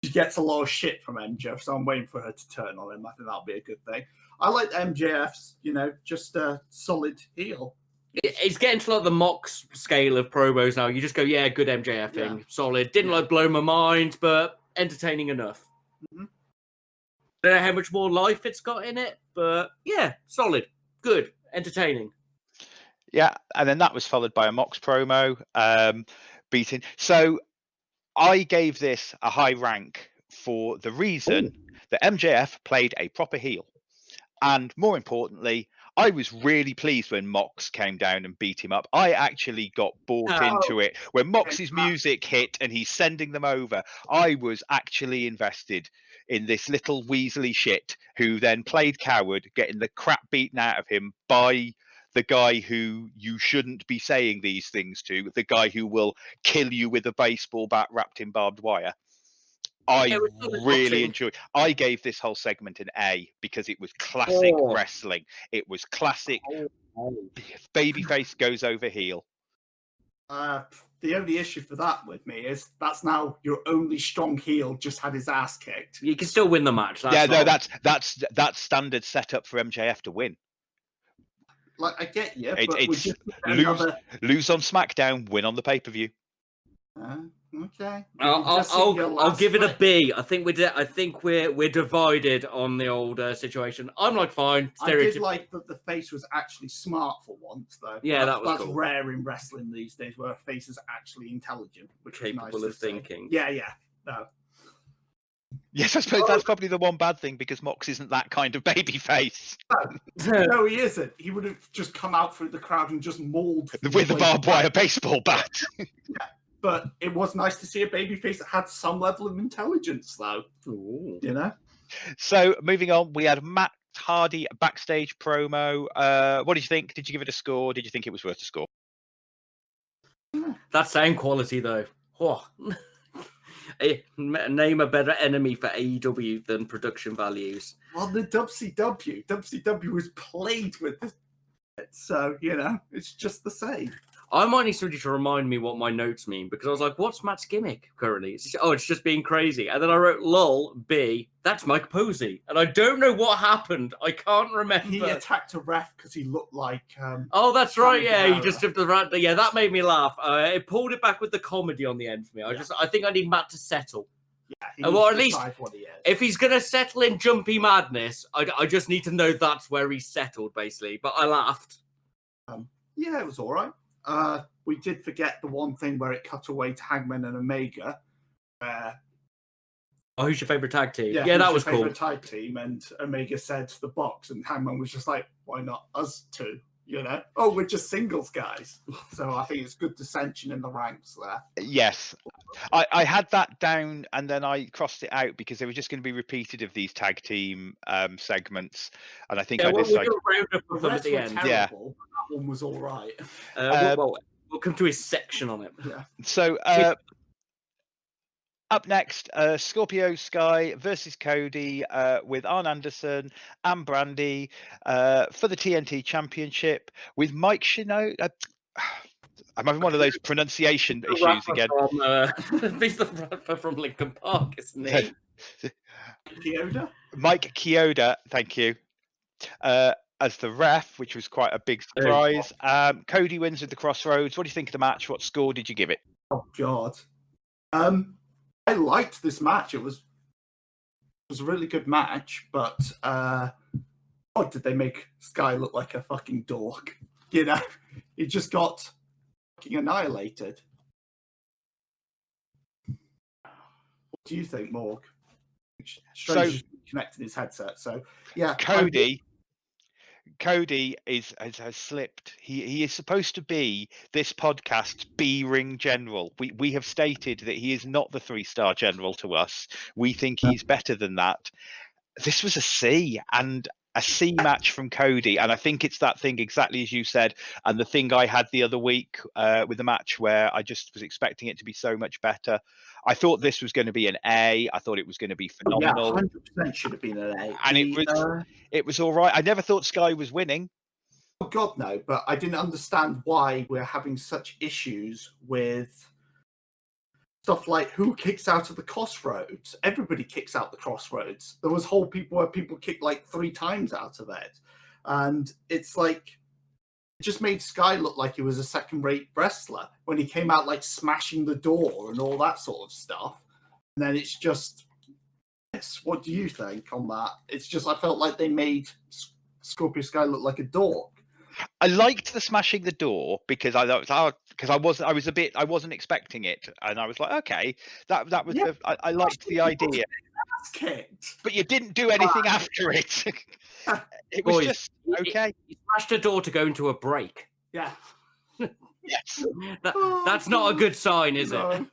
she gets a lot of shit from MJF, so I'm waiting for her to turn on him. I think that'll be a good thing. I like MJF's, just a solid heel. It's getting to like the Mox scale of promos now. You just go, yeah, good MJF thing, solid. Didn't blow my mind, but entertaining enough. Mm-hmm. Don't know how much more life it's got in it, but yeah, solid, good, entertaining. Yeah, and then that was followed by a Mox promo, beating. So I gave this a high rank for the reason that MJF played a proper heel. And more importantly, I was really pleased when Mox came down and beat him up. I actually got bought into it. When Mox's music hit and he's sending them over, I was actually invested in this little Weasley shit who then played coward, getting the crap beaten out of him by the guy who you shouldn't be saying these things to, the guy who will kill you with a baseball bat wrapped in barbed wire. I really enjoyed. I gave this whole segment an A because it was classic wrestling. It was classic. Babyface goes over heel. The only issue for that with me is that's now your only strong heel just had his ass kicked. You can still win the match. That's standard setup for MJF to win. Like I get you, but it's lose on SmackDown, win on the pay-per-view. Okay. I'll give it a B. I think we're divided on the old situation. I'm like fine. I did like that the face was actually smart for once, though. Yeah, that's cool. Rare in wrestling these days, where a face is actually intelligent, which capable is nice of thinking. Yeah. No. Yes, I suppose that's probably the one bad thing because Mox isn't that kind of baby face. No, he isn't. He would have just come out through the crowd and just mauled with a barbed wire baseball bat. Yeah. But it was nice to see a babyface that had some level of intelligence, though. Ooh. So, moving on, we had Matt Hardy backstage promo. What did you think? Did you give it a score? Did you think it was worth a score? That sound quality, though. Oh. Name a better enemy for AEW than production values. Well, the WCW was played with it, so, it's just the same. I might need somebody to remind me what my notes mean because I was like, what's Matt's gimmick currently? It's just being crazy. And then I wrote, lol, B, that's Mike Posey. And I don't know what happened. I can't remember. He attacked a ref because he looked like... oh, that's right, yeah. He just took the rat. Yeah, that made me laugh. It pulled it back with the comedy on the end for me. I think I need Matt to settle. Yeah, well, at least if he's going to settle in Jumpy Madness, I just need to know that's where he's settled, basically. But I laughed. Yeah, it was all right. We did forget the one thing where it cut away to Hangman and Omega. Who's your favorite tag team? Yeah, that was cool. Favorite tag team, and Omega said the Box, and Hangman was just like, "Why not us two?" Oh, we're just singles guys. So I think it's good dissension in the ranks there. Yes, I had that down, and then I crossed it out because they were just going to be repeated of these tag team segments, and I think I decided. We'll round up at the end. That one was all right. We'll come to his section on it. Yeah. So up next, Scorpio Sky versus Cody with Arn Anderson and Brandy for the TNT Championship with Mike Shinoda. I'm having one of those pronunciation issues again. He's the rapper from Linkin Park, isn't he? Chioda? Mike Chioda, thank you. As the ref, which was quite a big surprise. Cody wins with the Crossroads. What do you think of the match? What score did you give it? Oh, God. I liked this match. It was a really good match, but did they make Sky look like a fucking dork? He just got fucking annihilated. What do you think, Morg? Strange connecting his headset. So yeah, Cody has slipped. He is supposed to be this podcast's B-ring general. We have stated that he is not the 3-star general to us. We think he's better than that. This was a C, and a C match from Cody, and I think it's that thing exactly as you said, and the thing I had the other week with the match where I just was expecting it to be so much better. I thought this was going to be an A. I thought it was going to be phenomenal. Yeah, 100% should have been an A. And it was all right. I never thought Sky was winning. Oh God, no! But I didn't understand why we're having such issues with stuff like who kicks out of the crossroads. Everybody kicks out the crossroads. There was whole people where people kicked like 3 times out of it, and it's like it just made Sky look like he was a second-rate wrestler when he came out like smashing the door and all that sort of stuff. And then it's just, yes. What do you think on that? It's just I felt like they made Scorpio Sky look like a dork. I liked the smashing the door because I wasn't expecting it, and I was like, okay, that was I liked the idea. But you didn't do anything after it. It was just okay. He smashed a door to go into a break. Yeah. Yes. That's not a good sign, is it?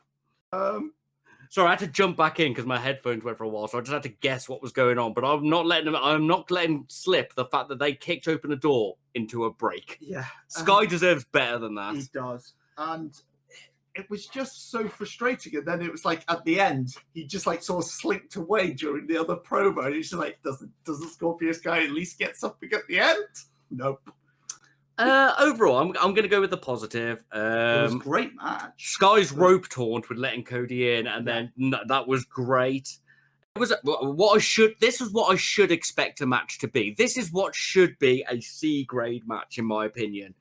Sorry, I had to jump back in because my headphones went for a while, so I just had to guess what was going on. But I'm not letting slip the fact that they kicked open a door into a break. Yeah, Sky deserves better than that. He does, and it was just so frustrating. And then it was like at the end, he just like sort of slinked away during the other promo. And he's just like, doesn't Scorpio Sky at least get something at the end? Nope. Overall, I'm going to go with the positive. It was a great match. Sky's rope taunt with letting Cody in, and then that was great. It was This is what I should expect a match to be. This is what should be a C grade match, in my opinion.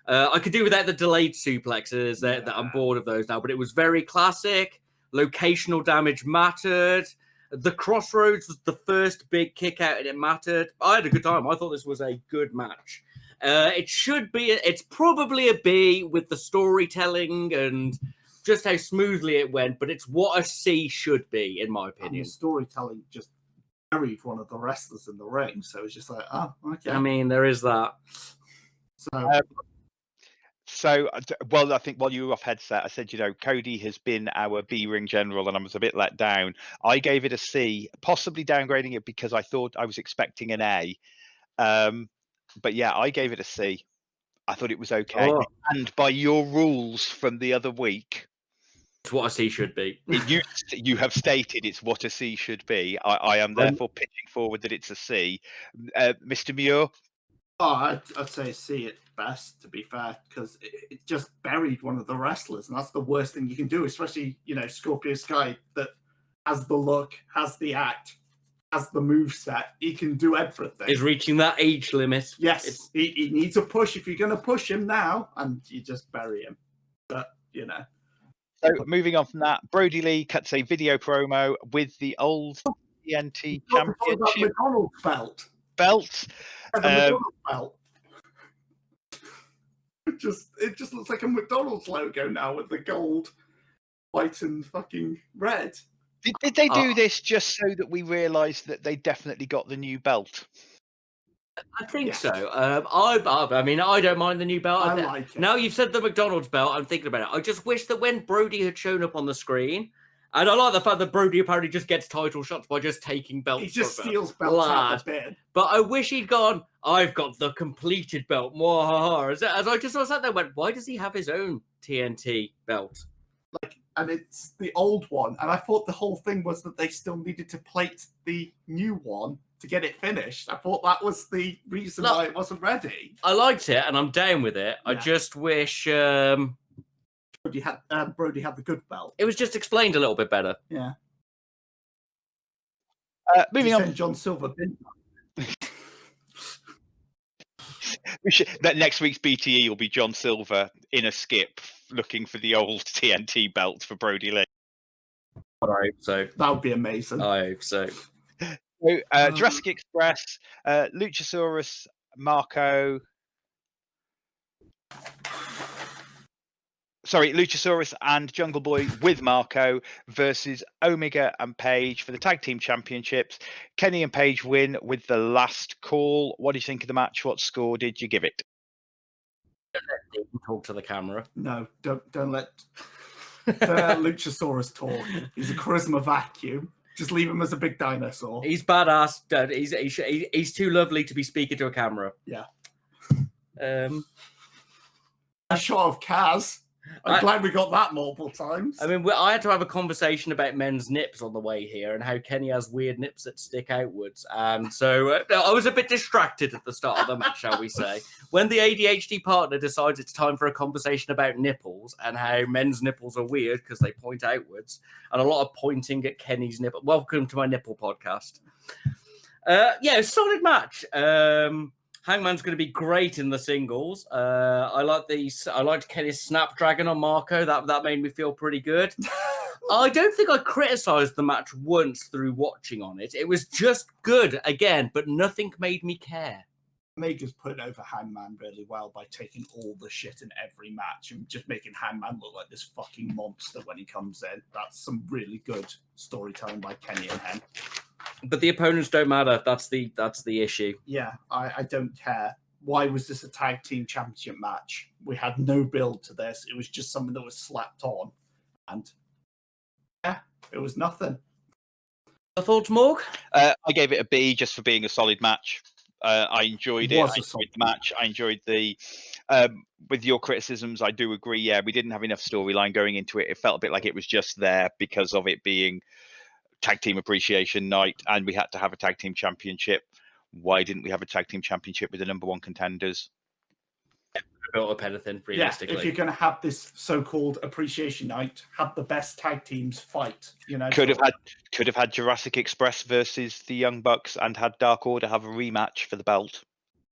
I could do without the delayed suplexes. That I'm bored of those now. But it was very classic. Locational damage mattered. The Crossroads was the first big kick out, and it mattered. I had a good time. I thought this was a good match. It's probably a B with the storytelling and just how smoothly it went, but it's what a C should be, in my opinion. And the storytelling just buried one of the wrestlers in the ring, so it's just like, oh, okay. I mean, there is that. Well, I think while you were off headset, I said, Cody has been our B ring general, and I was a bit let down. I gave it a C, possibly downgrading it because I thought I was expecting an A. But yeah, I gave it a C. I thought it was okay. Oh. And by your rules from the other week, it's what a C should be. You have stated it's what a C should be. I am therefore pitching forward that it's a C. Mr. Muir? Oh, I'd say C at best, to be fair, because it just buried one of the wrestlers, and that's the worst thing you can do, especially, Scorpio Sky that has the look, has the act, has the moveset. He can do everything. He's reaching that age limit. Yes, he needs a push. If you're going to push him now, and you just bury him. But, So, moving on from that, Brody Lee cuts a video promo with the old TNT Championship McDonald's belt. The McDonald's belt. It just looks like a McDonald's logo now with the gold, white, and fucking red. Did they do this just so that we realised that they definitely got the new belt? I think so. I mean, I don't mind the new belt. I like it. Now you've said the McDonald's belt, I'm thinking about it. I just wish that when Brody had shown up on the screen, and I like the fact that Brody apparently just gets title shots by just taking belts. He just steals belts out of bed. But I wish he'd gone, I've got the completed belt. As I just sat there and went, why does he have his own TNT belt? And it's the old one. And I thought the whole thing was that they still needed to plate the new one to get it finished. I thought that was the reason why it wasn't ready. I liked it, and I'm down with it. Yeah. I just wish Brody had the good belt. It was just explained a little bit better. Yeah. Moving on. John Silver. That next week's BTE will be John Silver in a skip looking for the old TNT belt for Brody Lee. I hope so. That would be amazing. I hope so. Jurassic Express, Luchasaurus, Marco. Luchasaurus and Jungle Boy with Marco versus Omega and Page for the Tag Team Championships. Kenny and Page win with the last call. What do you think of the match? What score did you give it? Don't let him talk to the camera. No, don't let Luchasaurus talk. He's a charisma vacuum. Just leave him as a big dinosaur. He's badass. He's too lovely to be speaking to a camera. Yeah. A shot of Kaz. I'm glad we got that multiple times. I mean, I had to have a conversation about men's nips on the way here and how Kenny has weird nips that stick outwards. And so I was a bit distracted at the start of the match, shall we say. When the ADHD partner decides it's time for a conversation about nipples and how men's nipples are weird because they point outwards, and a lot of pointing at Kenny's nipple. Welcome to my nipple podcast. Solid match. Hangman's going to be great in the singles. I liked Kenny's Snapdragon on Marco. That made me feel pretty good. I don't think I criticised the match once through watching on it. It was just good again, but nothing made me care. Omega's put over Hangman really well by taking all the shit in every match and just making Hangman look like this fucking monster when he comes in. That's some really good storytelling by Kenny and him. But the opponents don't matter. That's the issue. Yeah, I don't care. Why was this a tag team championship match? We had no build to this. It was just something that was slapped on. And yeah, it was nothing. Your thoughts, Morg? I gave it a B just for being a solid match. I enjoyed it. I enjoyed the match. I enjoyed the... with your criticisms, I do agree. Yeah, we didn't have enough storyline going into it. It felt a bit like it was just there because of it being Tag Team Appreciation Night, and we had to have a Tag Team Championship. Why didn't we have a Tag Team Championship with the number one contenders? Built up anything, realistically. Yeah, if you're going to have this so-called Appreciation Night, have the best tag teams fight. You know, could have had Jurassic Express versus the Young Bucks and had Dark Order have a rematch for the belt.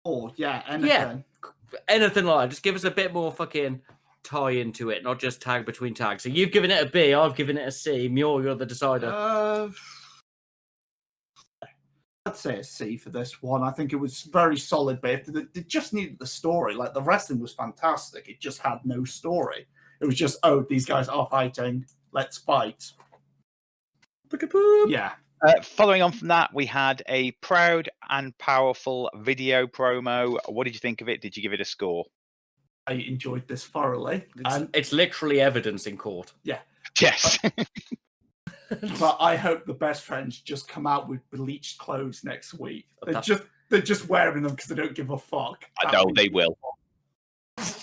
Or anything like that. Just give us a bit more fucking tie into it, not just tag between tags. So you've given it a B, I've given it a C. Muir, you're the decider. I'd say a C for this one. I think it was very solid, but they just needed the story. Like, the wrestling was fantastic. It just had no story. It was just, these guys are fighting. Let's fight. Yeah. Following on from that, we had a proud and powerful video promo. What did you think of it? Did you give it a score? I enjoyed this thoroughly. It's literally evidence in court. Yeah. Yes. But I hope the best friends just come out with bleached clothes next week. They're just wearing them because they don't give a fuck. I know they will.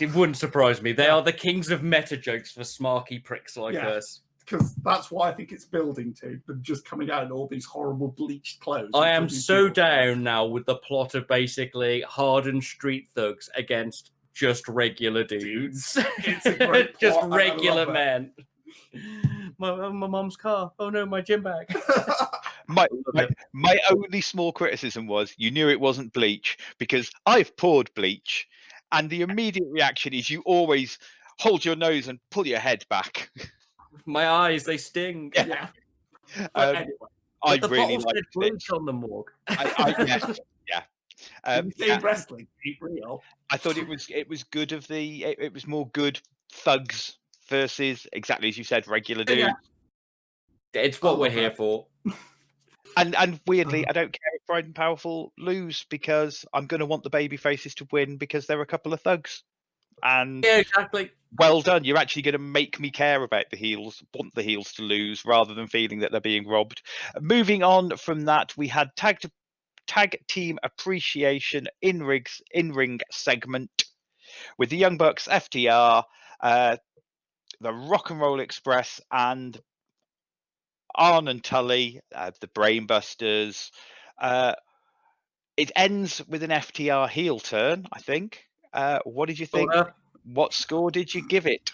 It wouldn't surprise me. They are the kings of meta jokes for smarky pricks like us. Because that's what I think it's building to. Them just coming out in all these horrible bleached clothes. I am so down now with the plot of basically hardened street thugs against just regular dudes. It's a great plot, just regular men. My mum's car. Oh no, my gym bag. My only small criticism was you knew it wasn't bleach because I've poured bleach, and the immediate reaction is you always hold your nose and pull your head back. My eyes, they sting. Yeah. I really liked bleach on the Morg. Wrestling, keep real. I thought it was good of the. It was more good thugs versus, exactly as you said, regular dudes. Yeah. It's what we're here for. And weirdly, I don't care if Pride and Powerful lose because I'm going to want the baby faces to win because they're a couple of thugs. And yeah, exactly. Well done. You're actually going to make me care about the heels, want the heels to lose rather than feeling that they're being robbed. Moving on from that, we had Tag Team Appreciation in-ring segment with the Young Bucks, FTR, the Rock and Roll Express, and Arn and Tully, the Brainbusters. It ends with an FTR heel turn, I think. What did you think? What score did you give it?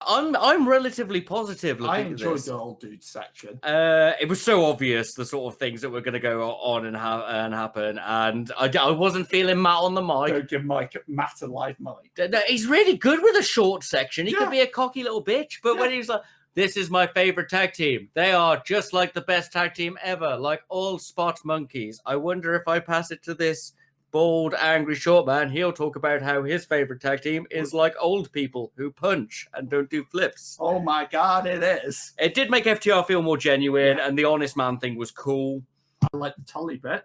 I'm relatively positive. I enjoyed the old dude section. It was so obvious the sort of things that were going to go on and happen, and I wasn't feeling Matt on the mic. Don't give Matt a live mic. He's really good with a short section. He could be a cocky little bitch, but when he's like, "This is my favorite tag team. They are just like the best tag team ever, like all spot monkeys. I wonder if I pass it to this bald, angry short man, he'll talk about how his favorite tag team is like old people who punch and don't do flips." Oh my God, it is. It did make FTR feel more genuine, and the honest man thing was cool. I like the Tully bit.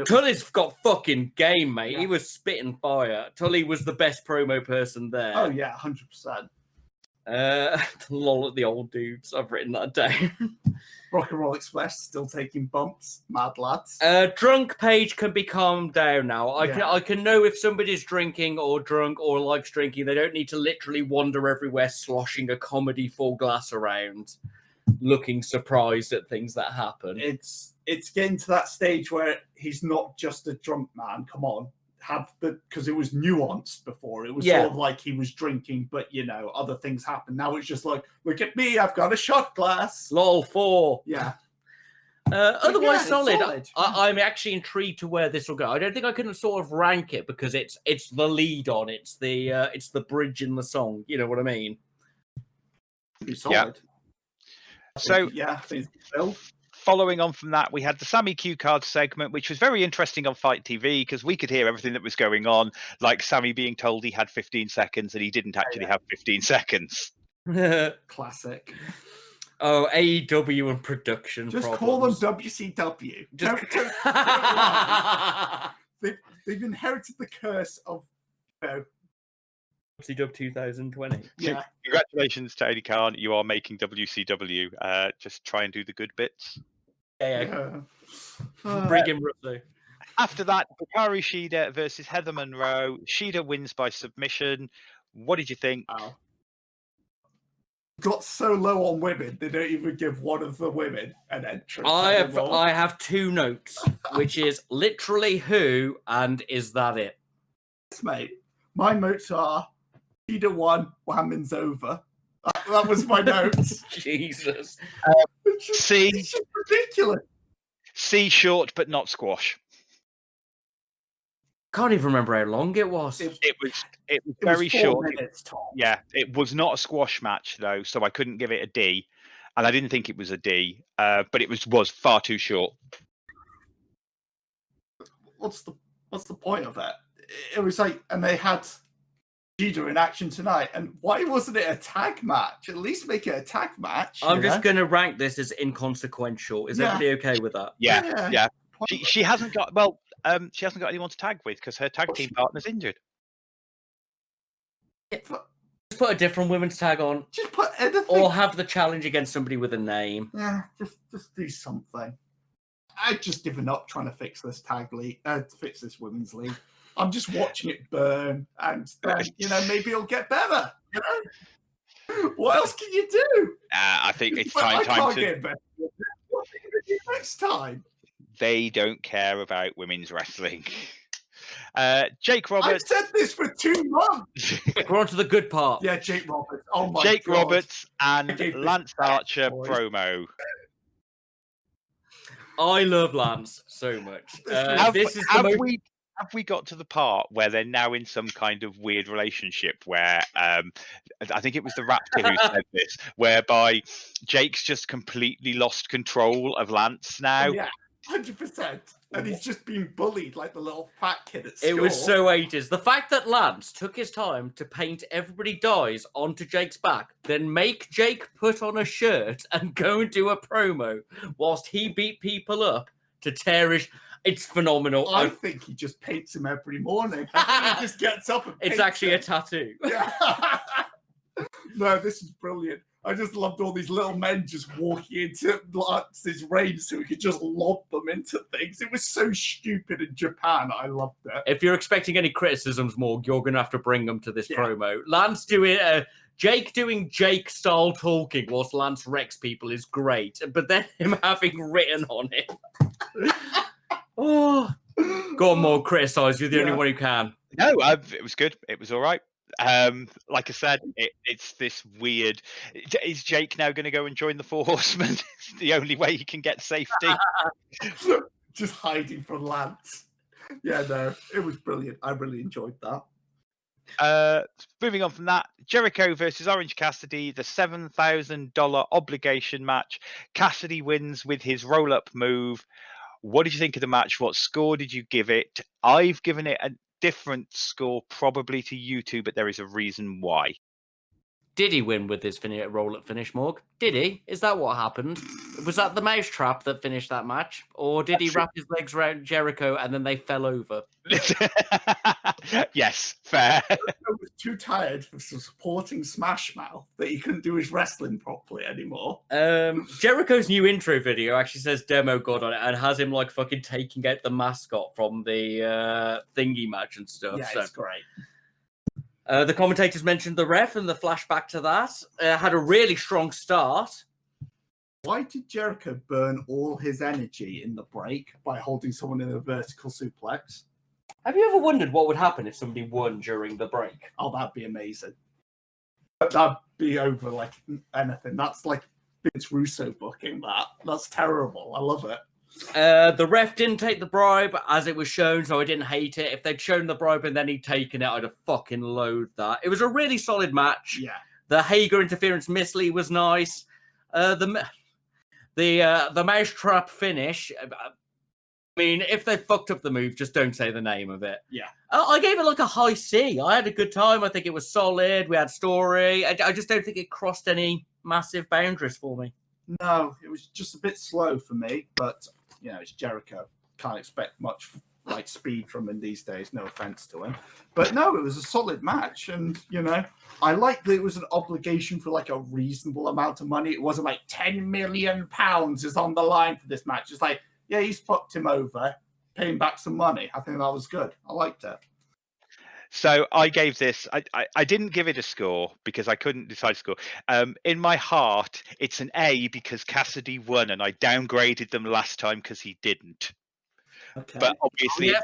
Tully's got fucking game, mate. Yeah. He was spitting fire. Tully was the best promo person there. Oh yeah, 100%. Lol at the old dudes. I've written that down. Rock and Roll Express still taking bumps. Mad lads. Drunk Page can be calmed down now. Yeah. I can know if somebody's drinking or drunk or likes drinking. They don't need to literally wander everywhere sloshing a comedy full glass around, looking surprised at things that happen. It's getting to that stage where he's not just a drunk man. Come on. Because it was nuanced before. It was sort of like he was drinking, but other things happened. Now it's just like, look at me, I've got a shot glass. Lol 4. Yeah. Otherwise solid. solid. I'm actually intrigued to where this will go. I don't think I can sort of rank it because it's the lead on. It's the bridge in the song. You know what I mean? Pretty solid. Yeah. I think Phil. Following on from that, we had the Sammy Q card segment, which was very interesting on Fight TV because we could hear everything that was going on, like Sammy being told he had 15 seconds and he didn't actually have 15 seconds. Classic. Oh, AEW and production Just problems. call them WCW. They've inherited the curse of WCW 2020. Yeah. Congratulations to Eddie Khan. You are making WCW. Just try and do the good bits. Yeah. Bring in Russo. After that, Hikaru Shida versus Heather Monroe. Shida wins by submission. What did you think? Wow. Got so low on women, they don't even give one of the women an entrance. I have 2 notes, which is literally who and is that it? Yes, mate. My notes are Shida won, Whammin's over. That was my notes. Jesus. It's just ridiculous. C short but not squash. Can't even remember how long it was. It was very short. Yeah, it was not a squash match though, so I couldn't give it a D, and I didn't think it was a D. But it was far too short. What's the point of that? It was like, and they had Shida in action tonight, and why wasn't it a tag match? At least make it a tag match. I'm just going to rank this as inconsequential. Is everybody okay with that? Yeah. She hasn't got she hasn't got anyone to tag with because her tag team partner's injured. Just put a different women's tag on. Just put anything. Or have the challenge against somebody with a name. Yeah, just do something. I've just given up trying to fix this fix this women's league. I'm just watching it burn, and maybe it'll get better. What else can you do? I think it's time to get better. What are you going to do next time? They don't care about women's wrestling. Jake Roberts. I've said this for 2 months. We're on to the good part. Yeah, Jake Roberts. Oh my Jake God. Roberts and Lance Archer promo. I love Lance so much. Have we got to the part where they're now in some kind of weird relationship where I think it was the Raptor who said this, whereby Jake's just completely lost control of Lance now? Yeah, 100%. And he's just being bullied like the little fat kid at school. It was so 80s. The fact that Lance took his time to paint Everybody Dies onto Jake's back, then make Jake put on a shirt and go and do a promo whilst he beat people up to tear his... It's phenomenal. I think he just paints him every morning. He just gets up and paints It's actually him. a tattoo. Yeah. No, this is brilliant. I just loved all these little men just walking into Lance's range so he could just lob them into things. It was so stupid in Japan. I loved it. If you're expecting any criticisms, Morg, you're going to have to bring them to this promo. Lance doing... Jake doing Jake-style talking whilst Lance wrecks people is great. But then him having written on it... Oh, go on, Morg, criticise. You're the only one who can. No, it was good. It was all right. Like I said, it's this weird. Is Jake now going to go and join the Four Horsemen? It's the only way he can get safety. Just hiding from Lance. Yeah, no, it was brilliant. I really enjoyed that. Moving on from that, Jericho versus Orange Cassidy, the $7,000 obligation match. Cassidy wins with his roll-up move. What did you think of the match? What score did you give it? I've given it a different score probably to you two, but there is a reason why. Did he win with his roll-up finish, Morg? Did he? Is that what happened? Was that the mousetrap that finished that match? Or did he wrap his legs around Jericho and then they fell over? Yes, fair. Jericho was too tired for supporting Smash Mouth that he couldn't do his wrestling properly anymore. Jericho's new intro video actually says Demo God on it and has him like fucking taking out the mascot from the thingy match and stuff. Yeah, so. it's great. The commentators mentioned the ref and the flashback to that. Had a really strong start. Why did Jericho burn all his energy in the break by holding someone in a vertical suplex? Have you ever wondered what would happen if somebody won during the break? Oh, that'd be amazing. That'd be over like anything. That's like Vince Russo booking that. That's terrible. I love it. The ref didn't take the bribe as it was shown, so I didn't hate it. If they'd shown the bribe and then he'd taken it, I'd have fucking loathed that. It was a really solid match. Yeah. The Hager interference mislead was nice. The mousetrap finish. I mean, if they fucked up the move, just don't say the name of it. Yeah. I gave it like a high C. I had a good time. I think it was solid. We had story. I just don't think it crossed any massive boundaries for me. No, it was just a bit slow for me, but you know, it's Jericho. Can't expect much like speed from him these days. No offense to him, but no, it was a solid match, and you know, I like that it was an obligation for like a reasonable amount of money. It wasn't like £10 million is on the line for this match. It's like, yeah, he's fucked him over, pay him back some money. I think that was good. I liked it. So I gave this, I didn't give it a score because I couldn't decide score. In my heart, it's an A because Cassidy won and I downgraded them last time because he didn't. Okay. But obviously, Yeah,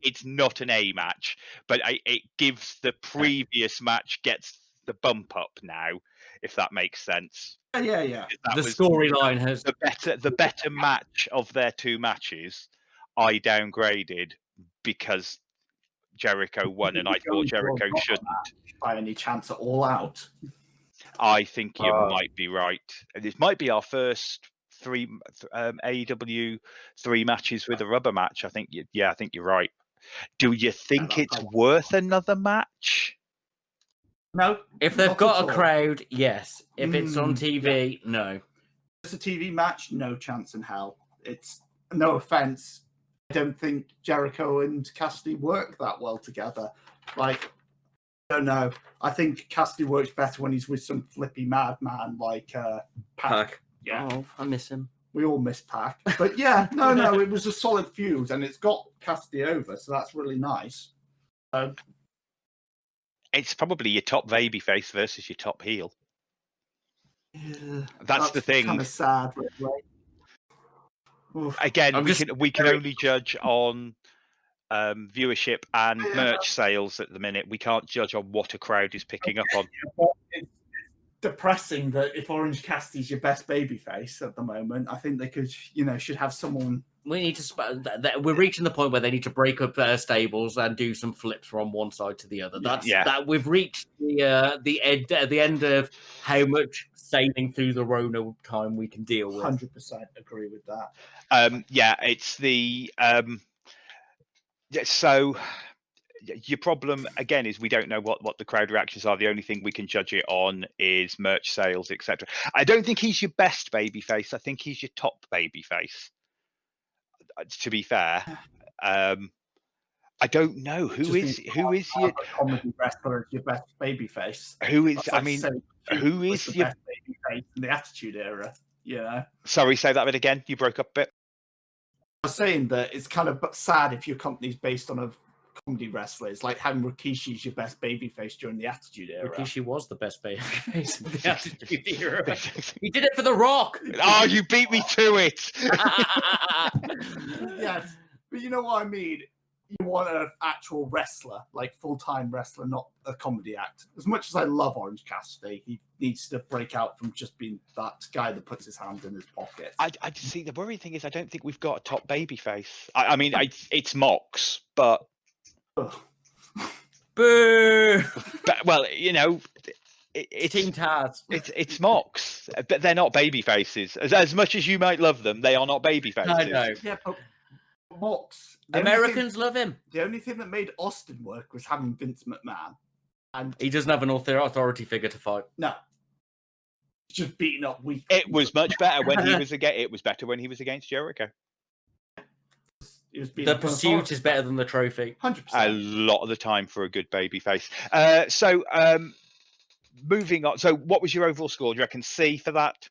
it's not an A match, but it gives the previous match, gets the bump up now, if that makes sense. Yeah. The storyline has the better match of their two matches. I downgraded because Jericho won, and I thought Jericho shouldn't. By any chance at All Out? I think you might be right. This might be our first AEW 3 matches with a rubber match. I think I think you're right. Do you think it's worth another match? No. If they've got a crowd, yes. If it's on TV, no. It's a TV match, no chance in hell. It's no offense. I don't think Jericho and Cassidy work that well together. Like, I don't know. I think Cassidy works better when he's with some flippy madman like Pac. Yeah. Oh, I miss him. We all miss Pac. But yeah, no, it was a solid feud and it's got Cassidy over, so that's really nice. It's probably your top babyface versus your top heel. Yeah, that's the thing. Kind of sad, really. Again, we can only judge on viewership and merch sales at the minute. We can't judge on what a crowd is picking up on. It's depressing that if Orange Cassidy's your best babyface at the moment, I think they could, should have someone. We need to. We're reaching the point where they need to break up their stables and do some flips from one side to the other. That we've reached the end of how much sailing through the Rona time we can deal with. 100% agree with that. It's the so your problem again is we don't know what the crowd reactions are. The only thing we can judge it on is merch sales, etc. I don't think he's your best babyface. I think he's your top babyface. To be fair, I don't know who is your comedy wrestler is your best babyface. Who is? That's I mean, who is the your best babyface in the Attitude Era? Yeah. Sorry, say that bit again. You broke up a bit. I was saying that it's kind of sad if your company's based on a comedy wrestler. It's like having Rikishi's your best babyface during the Attitude Era. Rikishi was the best babyface in the Attitude Era. He did it for The Rock. Oh, you beat me to it. Yes, but you know what I mean. You want an actual wrestler, like full-time wrestler, not a comedy act. As much as I love Orange Cassidy, he needs to break out from just being that guy that puts his hand in his pocket. I see. The worrying thing is, I don't think we've got a top babyface. I mean, it's Mox, but boo. But well, it's Team Taz. It's Mox, but they're not baby faces. As much as you might love them, they are not baby faces. I know. Yeah, but Mox. Americans love him. The only thing that made Austin work was having Vince McMahon. And he doesn't have an authority figure to fight. No. He's just beating up weak. It was much better when he was against Jericho. The pursuit is better than the trophy. 100%. A lot of the time for a good babyface. So moving on. So what was your overall score? Do you reckon C for that?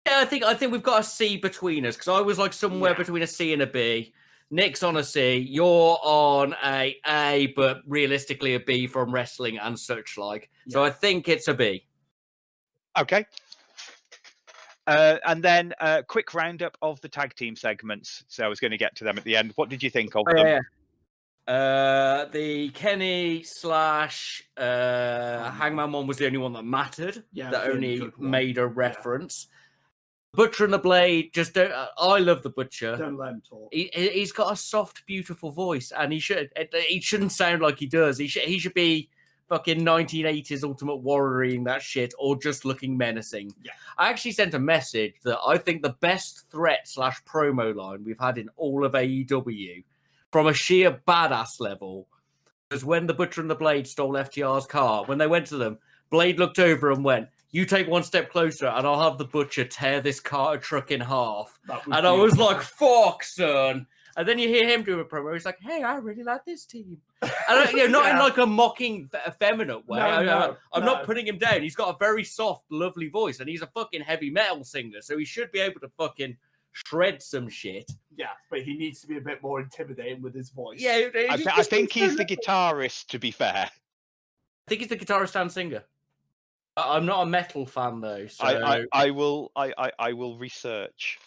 Yeah, I think we've got a C between us, because I was like somewhere between a C and a B. Nick's on a C. You're on a, but realistically a B from wrestling and such like. Yeah. So I think it's a B. Okay. And then a quick roundup of the tag team segments. So I was going to get to them at the end. What did you think of them? Yeah. The Kenny / Hangman one was the only one that mattered. Yeah, that only made a reference. Yeah. Butcher and the Blade, just don't. I love the Butcher. Don't let him talk. He's got a soft, beautiful voice, and he shouldn't sound like he does. He should be fucking 1980s Ultimate Warrior-ing that shit, or just looking menacing. Yeah. I actually sent a message that I think the best threat / promo line we've had in all of AEW, from a sheer badass level, was when the Butcher and the Blade stole FTR's car. When they went to them, Blade looked over and went, "You take one step closer and I'll have the Butcher tear this truck in half." And I was like, fuck, son. And then you hear him do a promo. He's like, "Hey, I really like this team." And not in like a mocking, effeminate way. I'm not putting him down. He's got a very soft, lovely voice, and he's a fucking heavy metal singer, so he should be able to fucking shred some shit. Yeah, but he needs to be a bit more intimidating with his voice. Yeah, I think he's the guitarist, to be fair. I think he's the guitarist and singer. I'm not a metal fan though, so I will research.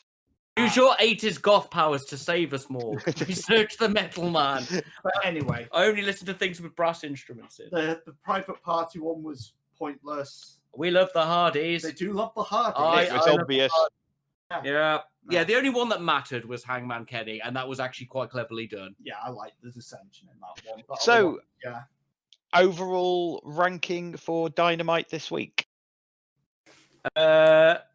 Use your 80s goth powers to save us more. Research the metal man. But anyway, I only listen to things with brass instruments in. The private party one was pointless. We love the Hardys. They do love the Hardys. It was obvious. Yeah. The only one that mattered was Hangman Kenny, and that was actually quite cleverly done. Yeah, I like the dissension in that one. But so, overall ranking for Dynamite this week?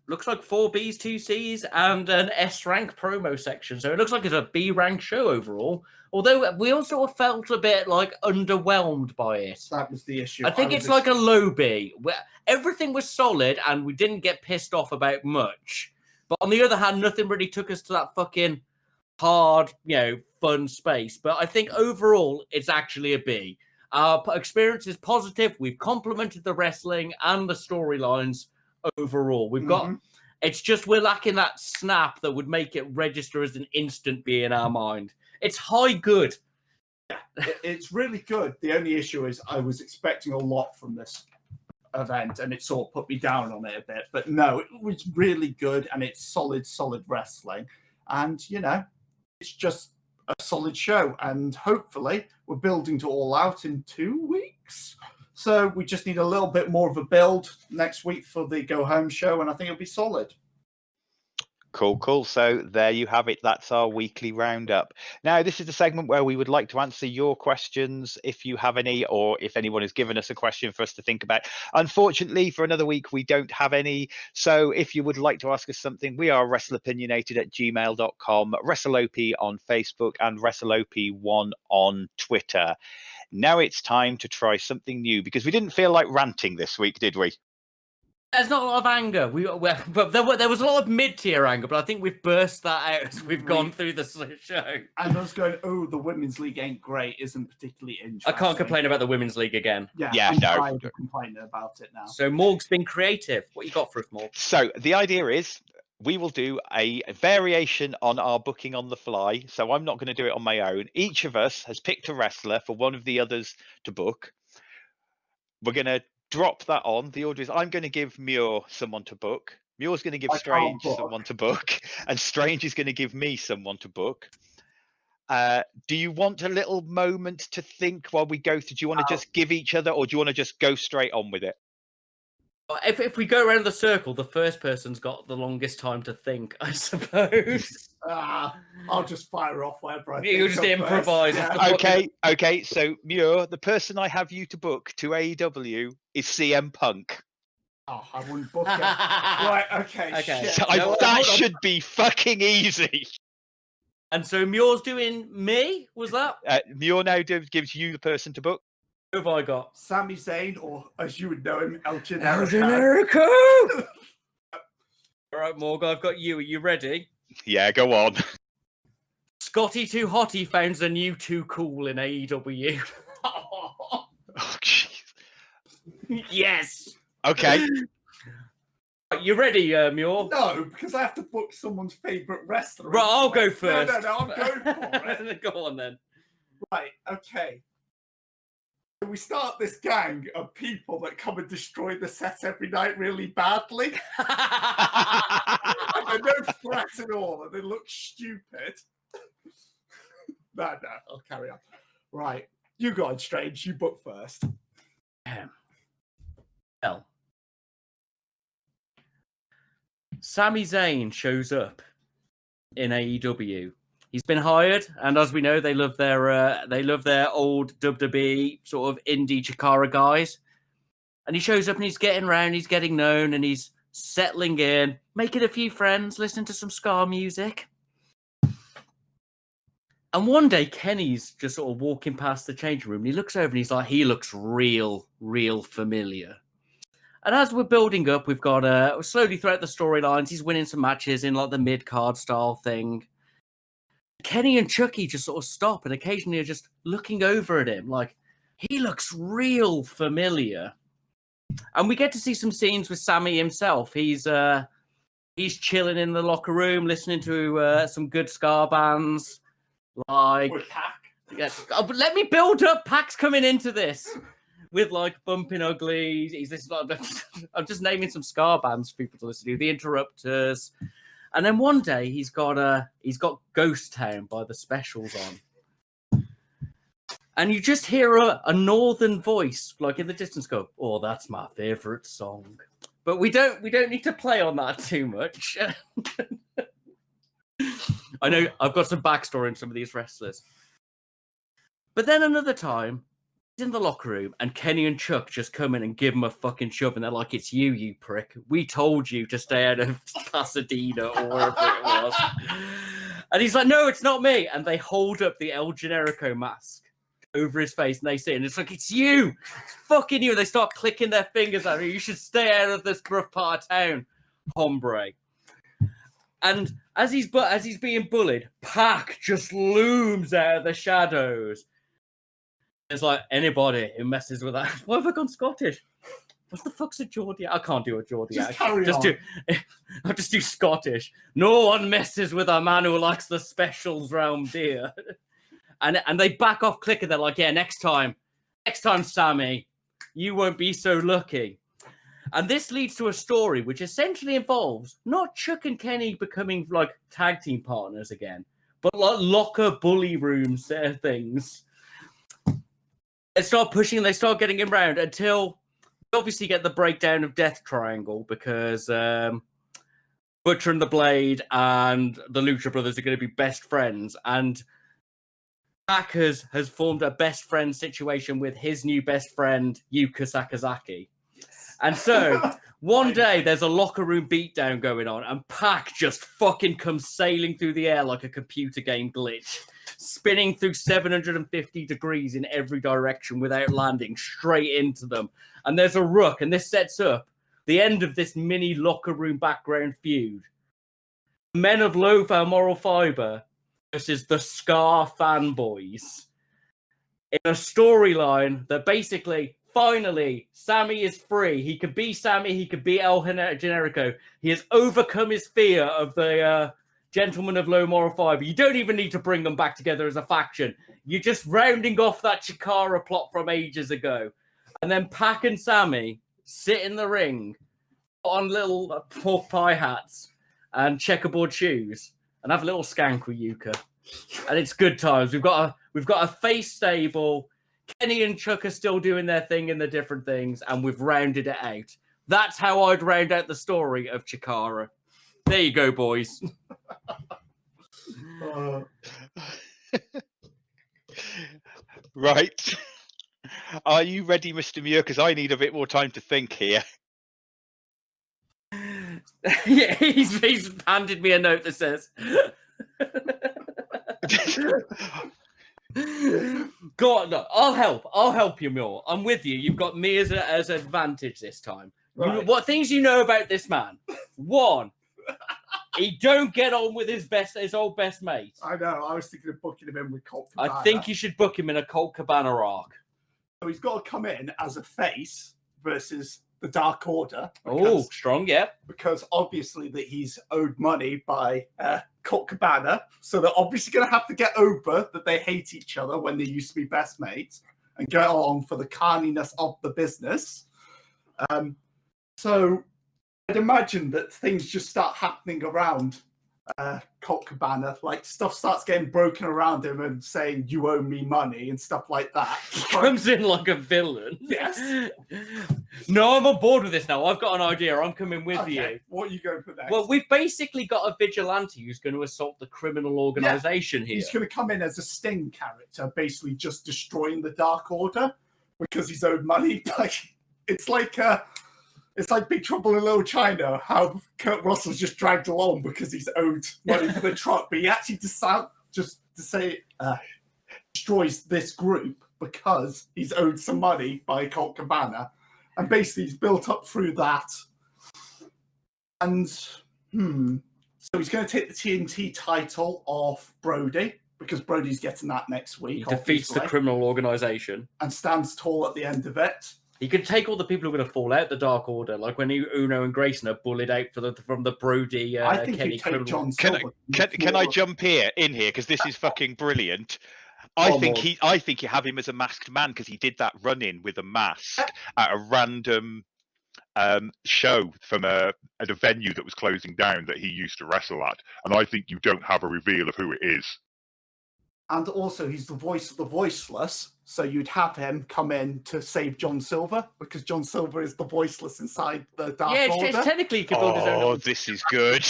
Looks like 4 Bs, 2 Cs, and an S rank promo section. So it looks like it's a B rank show overall. Although we also felt a bit like underwhelmed by it. That was the issue. I think it's like a low B. Everything was solid, and we didn't get pissed off about much. But on the other hand, nothing really took us to that fucking hard, fun space. But I think overall, it's actually a B. Our experience is positive. We've complimented the wrestling and the storylines overall. We've got, it's just we're lacking that snap that would make it register as an instant B in our mind. It's high good. Yeah, it's really good. The only issue is I was expecting a lot from this event, and it sort of put me down on it a bit. But no, it was really good, and it's solid wrestling. And, it's just a solid show. And hopefully we're building to All Out in 2 weeks. So we just need a little bit more of a build next week for the Go Home show, and I think it'll be solid. Cool. So there you have it. That's our weekly roundup. Now, this is the segment where we would like to answer your questions, if you have any, or if anyone has given us a question for us to think about. Unfortunately, for another week, we don't have any. So if you would like to ask us something, we are Wrestleopinionated@gmail.com, WrestleOp on Facebook, and WrestleOp1 on Twitter. Now it's time to try something new, because we didn't feel like ranting this week, did we? There's not a lot of anger. But there was a lot of mid-tier anger, but I think we've burst that out as we've gone through the show. And I was going, the Women's League ain't great, isn't particularly interesting. I can't complain about the Women's League again. I'm tired of complaining about it now. So Morg's been creative. What you got for us, Morg? So the idea is we will do a variation on our booking on the fly. So I'm not going to do it on my own. Each of us has picked a wrestler for one of the others to book. We're going to drop that on. The order is I'm going to give Muir someone to book. Muir's going to give Strange someone to book. And Strange is going to give me someone to book. Do you want a little moment to think while we go through? Do you want to just give each other, or do you want to just go straight on with it? If we go around the circle, the first person's got the longest time to think, I suppose. I'll just fire off wherever I think. You just improvise. Yeah. Okay. So, Muir, the person I have you to book to AEW is CM Punk. Oh, I wouldn't book it. Right, okay. So that should be fucking easy. And so Muir's doing me, was that? Muir now gives you the person to book. Who have I got? Sami Zayn, or as you would know him, El El Generico. Generico! All right, Morg, I've got you. Are you ready? Yeah, go on. Scotty Too Hotty found a new Too Cool in AEW. Oh, jeez. Yes. Okay. You ready, Muir? No, because I have to book someone's favourite wrestler. Right, I'll go first. No, I'm going for it. Go on then. Right, okay. We start this gang of people that come and destroy the set every night really badly. And they're no threat at all, and they look stupid. No, I'll carry on. Right, you go on, Strange. You book first. Well, Sami Zayn shows up in AEW. He's been hired, and as we know, they love their old WWE sort of indie Chikara guys. And he shows up, and he's getting around, he's getting known, and he's settling in, making a few friends, listening to some ska music. And one day, Kenny's just sort of walking past the changing room, and he looks over, and he's like, he looks real familiar. And as we're building up, we've got slowly throughout the storylines, he's winning some matches in like the mid-card style thing. Kenny and Chucky just sort of stop and occasionally are just looking over at him like, he looks real familiar. And we get to see some scenes with Sami himself. He's chilling in the locker room, listening to some good ska bands. Like, With Pac. Yes. Oh, but let me build up. Pac's coming into this with like Bumping Ugly. I'm just naming some ska bands for people to listen to. The Interrupters. And then one day he's got Ghost Town by the Specials on. And you just hear a northern voice, like in the distance, go, "Oh, that's my favorite song." But we don't need to play on that too much. I know I've got some backstory in some of these wrestlers. But then another time, he's in the locker room, and Kenny and Chuck just come in and give him a fucking shove, and they're like, "It's you, you prick. We told you to stay out of Pasadena or wherever it was." And he's like, "No, it's not me." And they hold up the El Generico mask over his face, and they say, and it's like, "It's you. It's fucking you." And they start clicking their fingers at him. "You should stay out of this rough part of town, hombre." And as he's being bullied, Pac just looms out of the shadows. It's like, anybody who messes with that. Why have I gone Scottish? What the fuck's a Geordie? I can't do a Geordie accent. I'll just do Scottish. "No one messes with a man who likes the Specials round here." And they back off clicking. They're like, "Yeah, next time, Sami, you won't be so lucky." And this leads to a story which essentially involves not Chuck and Kenny becoming like tag team partners again, but like locker bully room things. They start pushing, they start getting him round until we obviously get the breakdown of Death Triangle because Butcher and the Blade and the Lucha Brothers are going to be best friends. And Pac has formed a best friend situation with his new best friend, Yuka Sakazaki. And so one day there's a locker room beatdown going on, and Pac just fucking comes sailing through the air like a computer game glitch, spinning through 750 degrees in every direction without landing, straight into them. And there's a ruck, and this sets up the end of this mini locker room background feud. Men of low moral fiber versus the Scar fanboys in a storyline that basically, finally, Sami is free. He could be Sami. He could be El Generico. He has overcome his fear of the gentlemen of low moral fiber. You don't even need to bring them back together as a faction. You're just rounding off that Chikara plot from ages ago. And then Pac and Sami sit in the ring, put on little pork pie hats and checkerboard shoes, and have a little skank with Yuka. And it's good times. We've got a face stable. Kenny and Chuck are still doing their thing in the different things, and we've rounded it out. That's how I'd round out the story of Chikara. There you go, boys. Right. Are you ready, Mr. Muir? Because I need a bit more time to think here. Yeah, he's handed me a note that says... Go on, no, I'll help. I'll help you more. I'm with you. You've got me as an advantage this time. Right. What things you know about this man? One, he don't get on with his old best mate. I know. I was thinking of booking him in with Colt Cabana. I think you should book him in a Colt Cabana arc. So he's got to come in as a face versus the Dark Order. Oh, strong, yeah. Because obviously that he's owed money by Colt Cabana, so they're obviously going to have to get over that they hate each other when they used to be best mates and get on for the carniness of the business. So I'd imagine that things just start happening around Colt Cabana, like stuff starts getting broken around him and saying you owe me money and stuff like that. He comes in like a villain. Yes. No, I'm on board with this now. I've got an idea. I'm coming with you. What are you going for next? Well, we've basically got a vigilante who's going to assault the criminal organization here. He's going to come in as a Sting character, basically just destroying the Dark Order because he's owed money. It's like Big Trouble in Little China, how Kurt Russell's just dragged along because he's owed money for the truck, but he actually destroys this group because he's owed some money by Colt Cabana, and basically he's built up through that. And so he's going to take the TNT title off Brody because Brody's getting that next week. He defeats the criminal organization and stands tall at the end of it. He could take all the people who are going to fall out the Dark Order, like when Uno and Grayson are bullied out from the Brody. I think Kenny you take John Silver. Can I jump in here because this is fucking brilliant. I think you have him as a masked man because he did that run-in with a mask at a random show from at a venue that was closing down that he used to wrestle at, and I think you don't have a reveal of who it is. And also, he's the voice of the voiceless, so you'd have him come in to save John Silver, because John Silver is the voiceless inside the Dark Order. Yeah, technically he could build his own. Oh, this is good.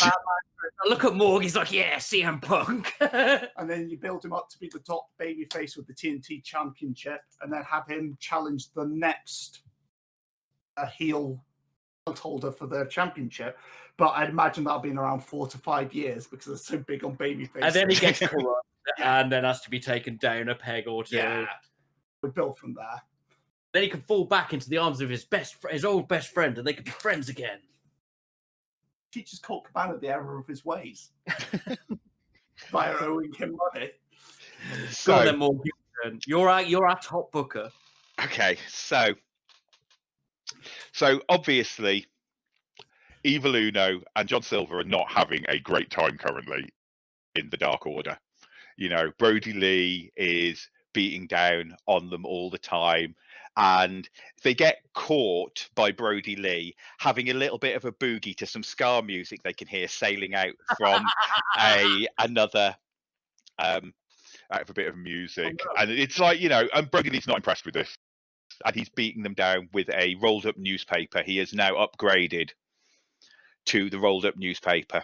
Look at Morg, he's like, yeah, CM Punk. And then you build him up to be the top babyface with the TNT Championship, and then have him challenge the next heel holder for the championship. But I'd imagine that'll be in around 4 to 5 years because it's so big on babyface. And then he gets corrupt. And then has to be taken down a peg or two. Yeah, we build from there. Then he can fall back into the arms of his old best friend, and they can be friends again. Teaches Colt Cabana the error of his ways by owing him money. So, go on then, Morg. You're our top booker. Okay, so obviously, Evil Uno and John Silver are not having a great time currently in the Dark Order. You know, Brody Lee is beating down on them all the time. And they get caught by Brody Lee having a little bit of a boogie to some ska music they can hear sailing out from another out of a bit of music. Oh, no. And it's like, you know, and Brody Lee's not impressed with this. And he's beating them down with a rolled up newspaper. He is now upgraded to the rolled up newspaper.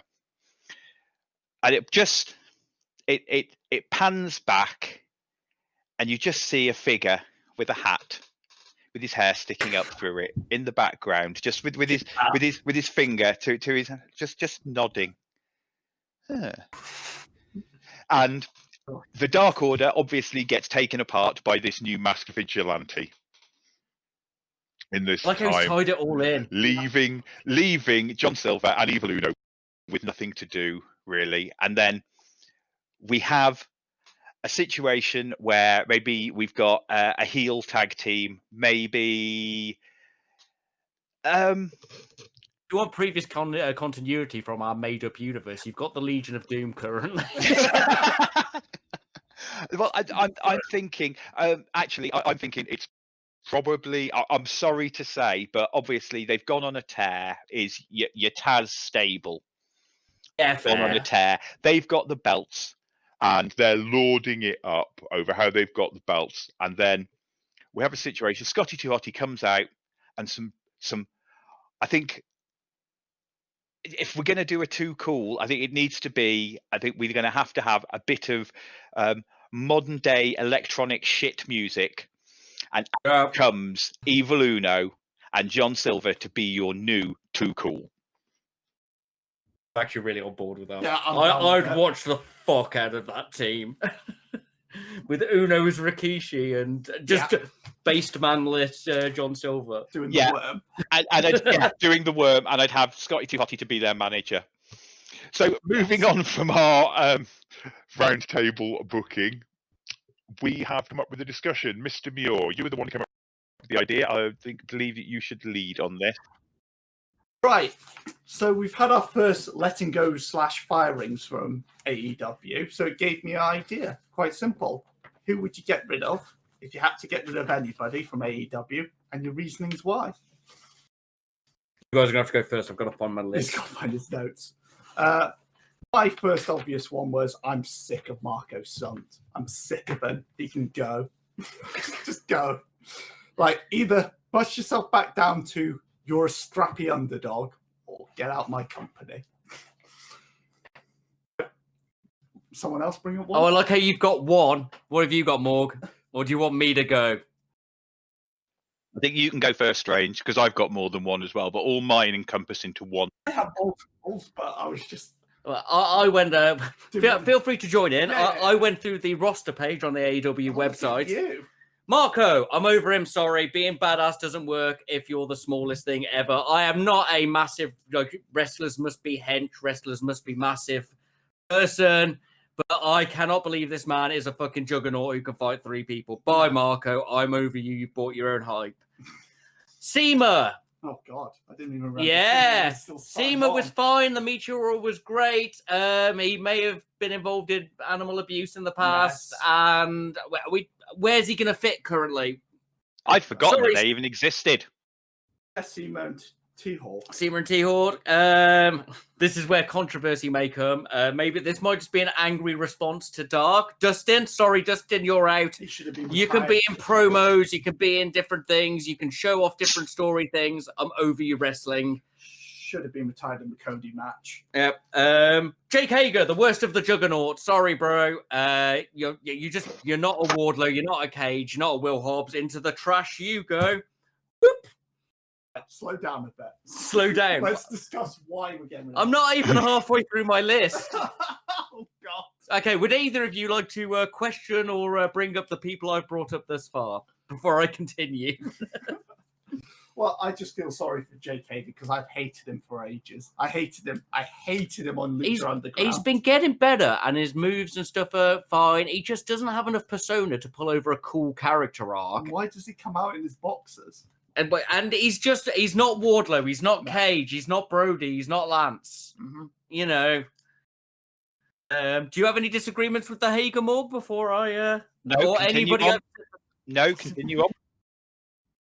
And it just... It pans back, and you just see a figure with a hat, with his hair sticking up through it in the background, just with his finger to his just nodding. And the Dark Order obviously gets taken apart by this new masked vigilante. In this like time, he's tied it all in, leaving John Silver and Evil Uno with nothing to do really, and then. We have a situation where maybe we've got a heel tag team, maybe. You want previous continuity from our made-up universe? You've got the Legion of Doom currently. Well, I'm thinking. Actually, I'm thinking it's probably. I'm sorry to say, but obviously they've gone on a tear. Is your Taz stable? Yeah, fair. Gone on a tear. They've got the belts. And they're lording it up over how they've got the belts. And then we have a situation. Scotty 2 Hotty comes out and some. I think if we're going to do a Too Cool, I think it needs to be. I think we're going to have a bit of modern day electronic shit music. And out comes Evil Uno and John Silver to be your new Too Cool. Actually really on board with that. Yeah, I'd watch the fuck out of that team. with Uno's Rikishi and just based manlet John Silver doing the worm, and I'd, doing the worm, and I'd have Scotty Too Hotty to be their manager. So moving on from our round table booking, we have come up with a discussion. Mr. Muir, you were the one who came up with the idea. I believe that you should lead on this. Right. So we've had our first letting go / firings from AEW. So it gave me an idea. Quite simple. Who would you get rid of if you had to get rid of anybody from AEW? And your reasonings why? You guys are going to have to go first. I've got to find my list. He's got to find his notes. My first obvious one was I'm sick of Marco Stunt. I'm sick of him. He can go. Just go. Like, either bust yourself back down to you're a strappy underdog or get out my company. Someone else bring up one? Oh, I like how you've got one. What have you got, Morg? Or do you want me to go? I think you can go first, Strange, because I've got more than one as well, but all mine encompass into one. I have multiples, but I was just... Well, I went... feel free to join in. Yeah. I went through the roster page on the AEW website. You. Marco, I'm over him, sorry. Being badass doesn't work if you're the smallest thing ever. I am not a massive, like, wrestlers must be hench, wrestlers must be massive person, but I cannot believe this man is a fucking juggernaut who can fight 3 people. Bye, Marco. I'm over you. You bought your own hype. SEMA. Oh, God. I didn't even remember. Yeah. SEMA was fine. The Meteor was great. He may have been involved in animal abuse in the past. Yes. And where's he going to fit currently? I'd forgotten that they even existed. SEMA and T-Hawk. SEMA and T-Hawk. This is where controversy may come. Maybe this might just be an angry response to Dark. Dustin, sorry, Dustin, you're out. He should have been You can be in promos. You can be in different things. You can show off different story things. I'm over you wrestling. Should have been retired in the Cody match. Yep. Jake Hager, the worst of the Juggernaut. Sorry, bro. You're not a Wardlow. You're not a Cage. You're not a Will Hobbs. Into the trash you go. Boop. Slow down a bit. Slow down. Let's discuss why we're getting rid of I'm not even halfway through my list. Oh, God. Okay, would either of you like to question or bring up the people I've brought up thus far before I continue? Well, I just feel sorry for Jake Hager because I've hated him for ages. I hated him on Lucha Underground. He's been getting better, and his moves and stuff are fine. He just doesn't have enough persona to pull over a cool character arc. Why does he come out in his boxers? And he's not Wardlow, he's not Cage, he's not Brody, he's not Lance. Mm-hmm. You know. Do you have any disagreements with the Hager Morg before I No, or anybody else? No, continue on.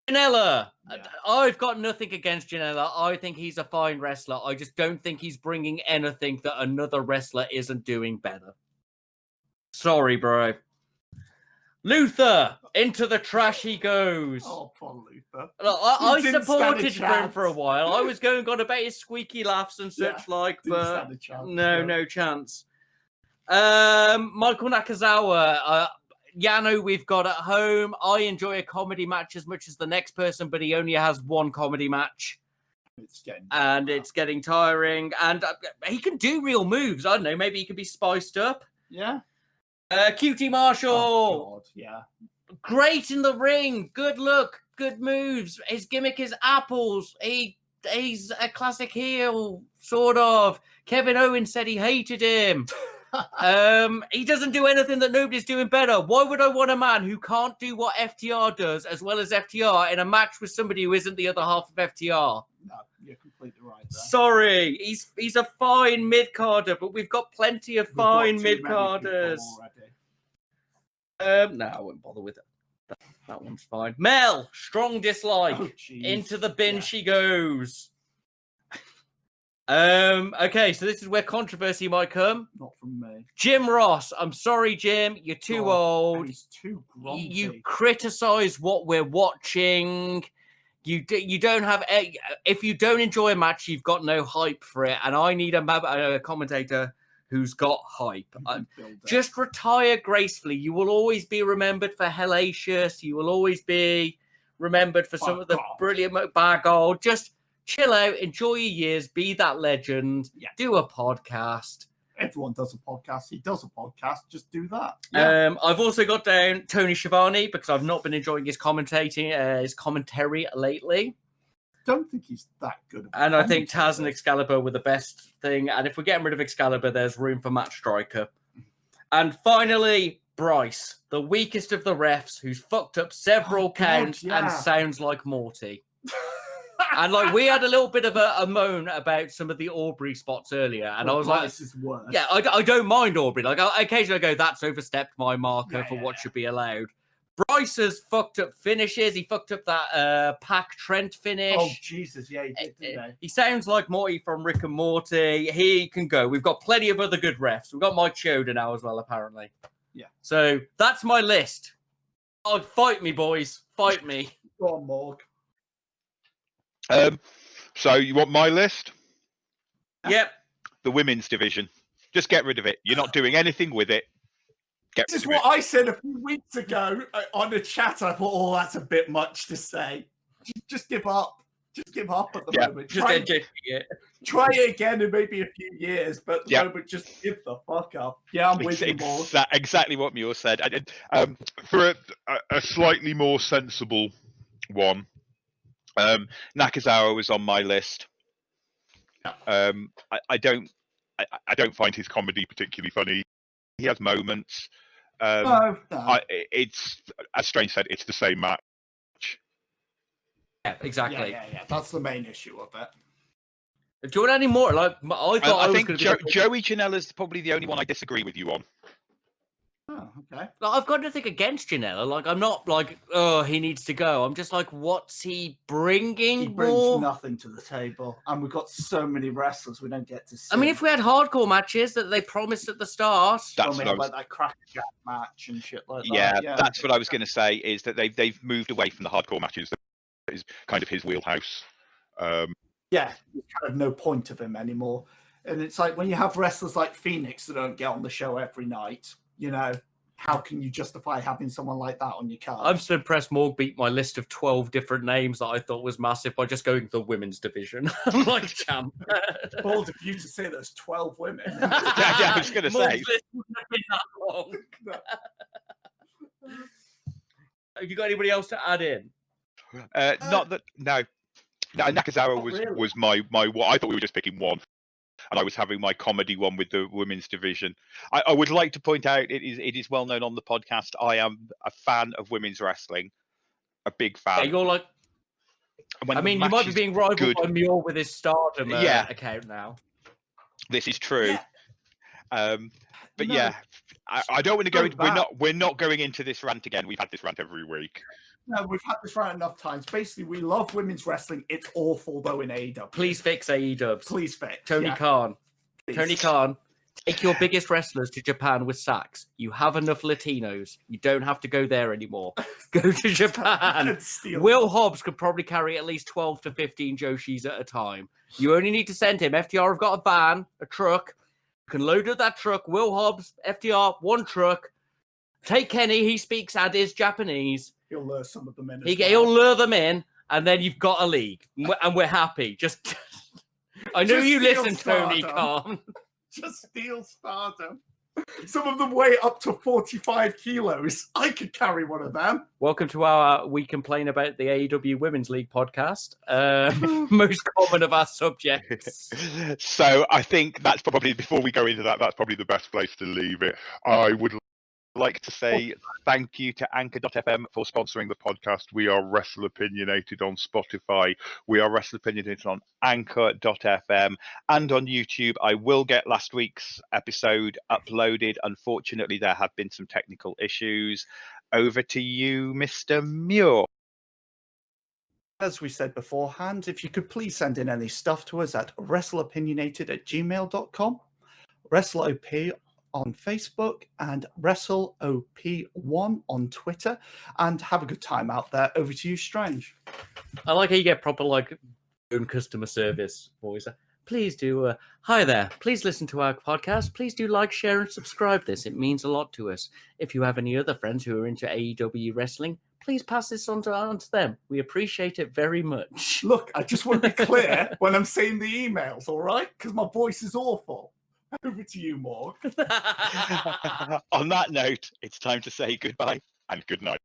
Janela. Yeah. I've got nothing against Janela. I think he's a fine wrestler. I just don't think he's bringing anything that another wrestler isn't doing better. Sorry, bro. Luther, into the trash he goes. Oh, poor Luther. Look, I Didn't supported stand a him chance. for a while. I was going on about his squeaky laughs and such like, Didn't but stand a chance, no chance. Michael Nakazawa, Yano we've got at home. I enjoy a comedy match as much as the next person, but he only has one comedy match. It's getting tiring. And he can do real moves. I don't know, maybe he could be spiced up. Yeah. QT Marshall. Oh, God, yeah. Great in the ring. Good look. Good moves. His gimmick is apples. He's a classic heel, sort of. Kevin Owens said he hated him. He doesn't do anything that nobody's doing better. Why would I want a man who can't do what FTR does as well as FTR in a match with somebody who isn't the other half of FTR? No, you're completely right there. Sorry, he's a fine mid-carder, but we've got plenty of fine mid-carders. No, I won't bother with it. That one's fine. Mel, strong dislike. Oh, into the bin she goes. Okay, so this is where controversy might come. Not from me. Jim Ross, I'm sorry, Jim, you're too old. He's too grumpy. You criticize what we're watching. You don't have. If you don't enjoy a match, you've got no hype for it. And I need a commentator who's got hype. Just retire gracefully. You will always be remembered for Hellacious. You will always be remembered for some of the brilliant Just chill out, enjoy your years, be that legend, do a podcast. Everyone does a podcast. He does a podcast. Just do that. Yeah. I've also got down Tony Schiavone because I've not been enjoying his commentary lately. Don't think he's that good. And I think Taz and Excalibur were the best thing. And if we're getting rid of Excalibur, there's room for Matt Striker. And finally, Bryce, the weakest of the refs, who's fucked up several counts and sounds like Morty. And like we had a little bit of a moan about some of the Aubrey spots earlier, and I was Bryce is worse. yeah, I don't mind Aubrey. Like occasionally I go, that's overstepped my marker for what should be allowed. Bryce has fucked up finishes. He fucked up that Pac Trent finish. Oh Jesus, yeah, he did, didn't he? He sounds like Morty from Rick and Morty. He can go. We've got plenty of other good refs. We've got Mike Chioda now as well, apparently. Yeah. So that's my list. Oh, fight me, boys. Fight me. Go on, Morg. So you want my list? Yep. The women's division. Just get rid of it. You're not doing anything with it. This is what I said a few weeks ago on the chat. I thought, oh, that's a bit much to say. Just give up. Just give up at the moment. Try it again in maybe a few years, but at the moment, just give the fuck up. Yeah, I'm with you, Morg. Exactly what Muir said. For a slightly more sensible one, Nakazawa was on my list. I don't find his comedy particularly funny. He has moments. No. It's, as Strange said, it's the same match. Yeah, exactly. Yeah. That's the main issue of it. Do you want any more? Like I think Joey Janela's probably the only one I disagree with you on. Oh, okay. Like, I've got nothing against Janela. Like, I'm not like, oh, he needs to go. I'm just like, what's he bringing? He brings nothing to the table, and we've got so many wrestlers we don't get to see. I mean, if we had hardcore matches that they promised at the start, that's like that crackerjack match and shit like that. Yeah, that's what I was going to say. Is that they've moved away from the hardcore matches. That is kind of his wheelhouse. Yeah, there's kind of no point of him anymore. And it's like when you have wrestlers like Phoenix that don't get on the show every night. You know, how can you justify having someone like that on your card? I'm still impressed Morg beat my list of 12 different names that I thought was massive by just going to the women's division. Like champ. Bold of you to say there's 12 women. Yeah, I was going to say. Morg's list wouldn't have been that long. Have you got anybody else to add in? Not that, no. Nakazawa was my what I thought we were just picking one. And I was having my comedy one with the women's division. I would like to point out it is well known on the podcast. I am a fan of women's wrestling, a big fan. Yeah, you're like, I mean, you might be being rivaled by Muir with his Stardom account now. This is true. Yeah. But no, yeah, I don't want to go. We're not going into this rant again. We've had this rant every week. No, we've had this rant enough times. Basically, we love women's wrestling. It's awful though in AEW. Please fix AEW. Please fix. Tony Khan. Please. Tony Khan. Take your biggest wrestlers to Japan with sacks. You have enough Latinos. You don't have to go there anymore. Go to Japan. Will Hobbs could probably carry at least 12 to 15 Joshis at a time. You only need to send him. FTR have got a van, a truck. You can load up that truck. Will Hobbs, FTR, one truck. Take Kenny. He speaks Addis Japanese. He'll lure some of them in. He'll lure them in, and then you've got a league. And we're happy. Just, I know you listen, Tony Khan. Just steal Stardom. Some of them weigh up to 45 kilos. I could carry one of them. Welcome to our We Complain About the AEW Women's League podcast. Most common of our subjects. So I think that's probably, before we go into that, that's probably the best place to leave it. I would like to say thank you to Anchor.fm for sponsoring the podcast. We are Wrestleopinionated on Spotify. We are Wrestleopinionated on Anchor.fm and on YouTube. I will get last week's episode uploaded. Unfortunately, there have been some technical issues. Over to you, Mr. Muir. As we said beforehand, if you could please send in any stuff to us at wrestleopinionated@gmail.com, WrestleOP on Facebook, and WrestleOP1 on Twitter, and have a good time out there. Over to you, Strange. I like how you get proper own customer service voice. Please do. Hi there. Please listen to our podcast. Please do like, share, and subscribe this. It means a lot to us. If you have any other friends who are into AEW wrestling, please pass this on to them. We appreciate it very much. Look, I just want to be clear when I'm saying the emails, all right? Because my voice is awful. Over to you, Morg. On that note, it's time to say goodbye and good night.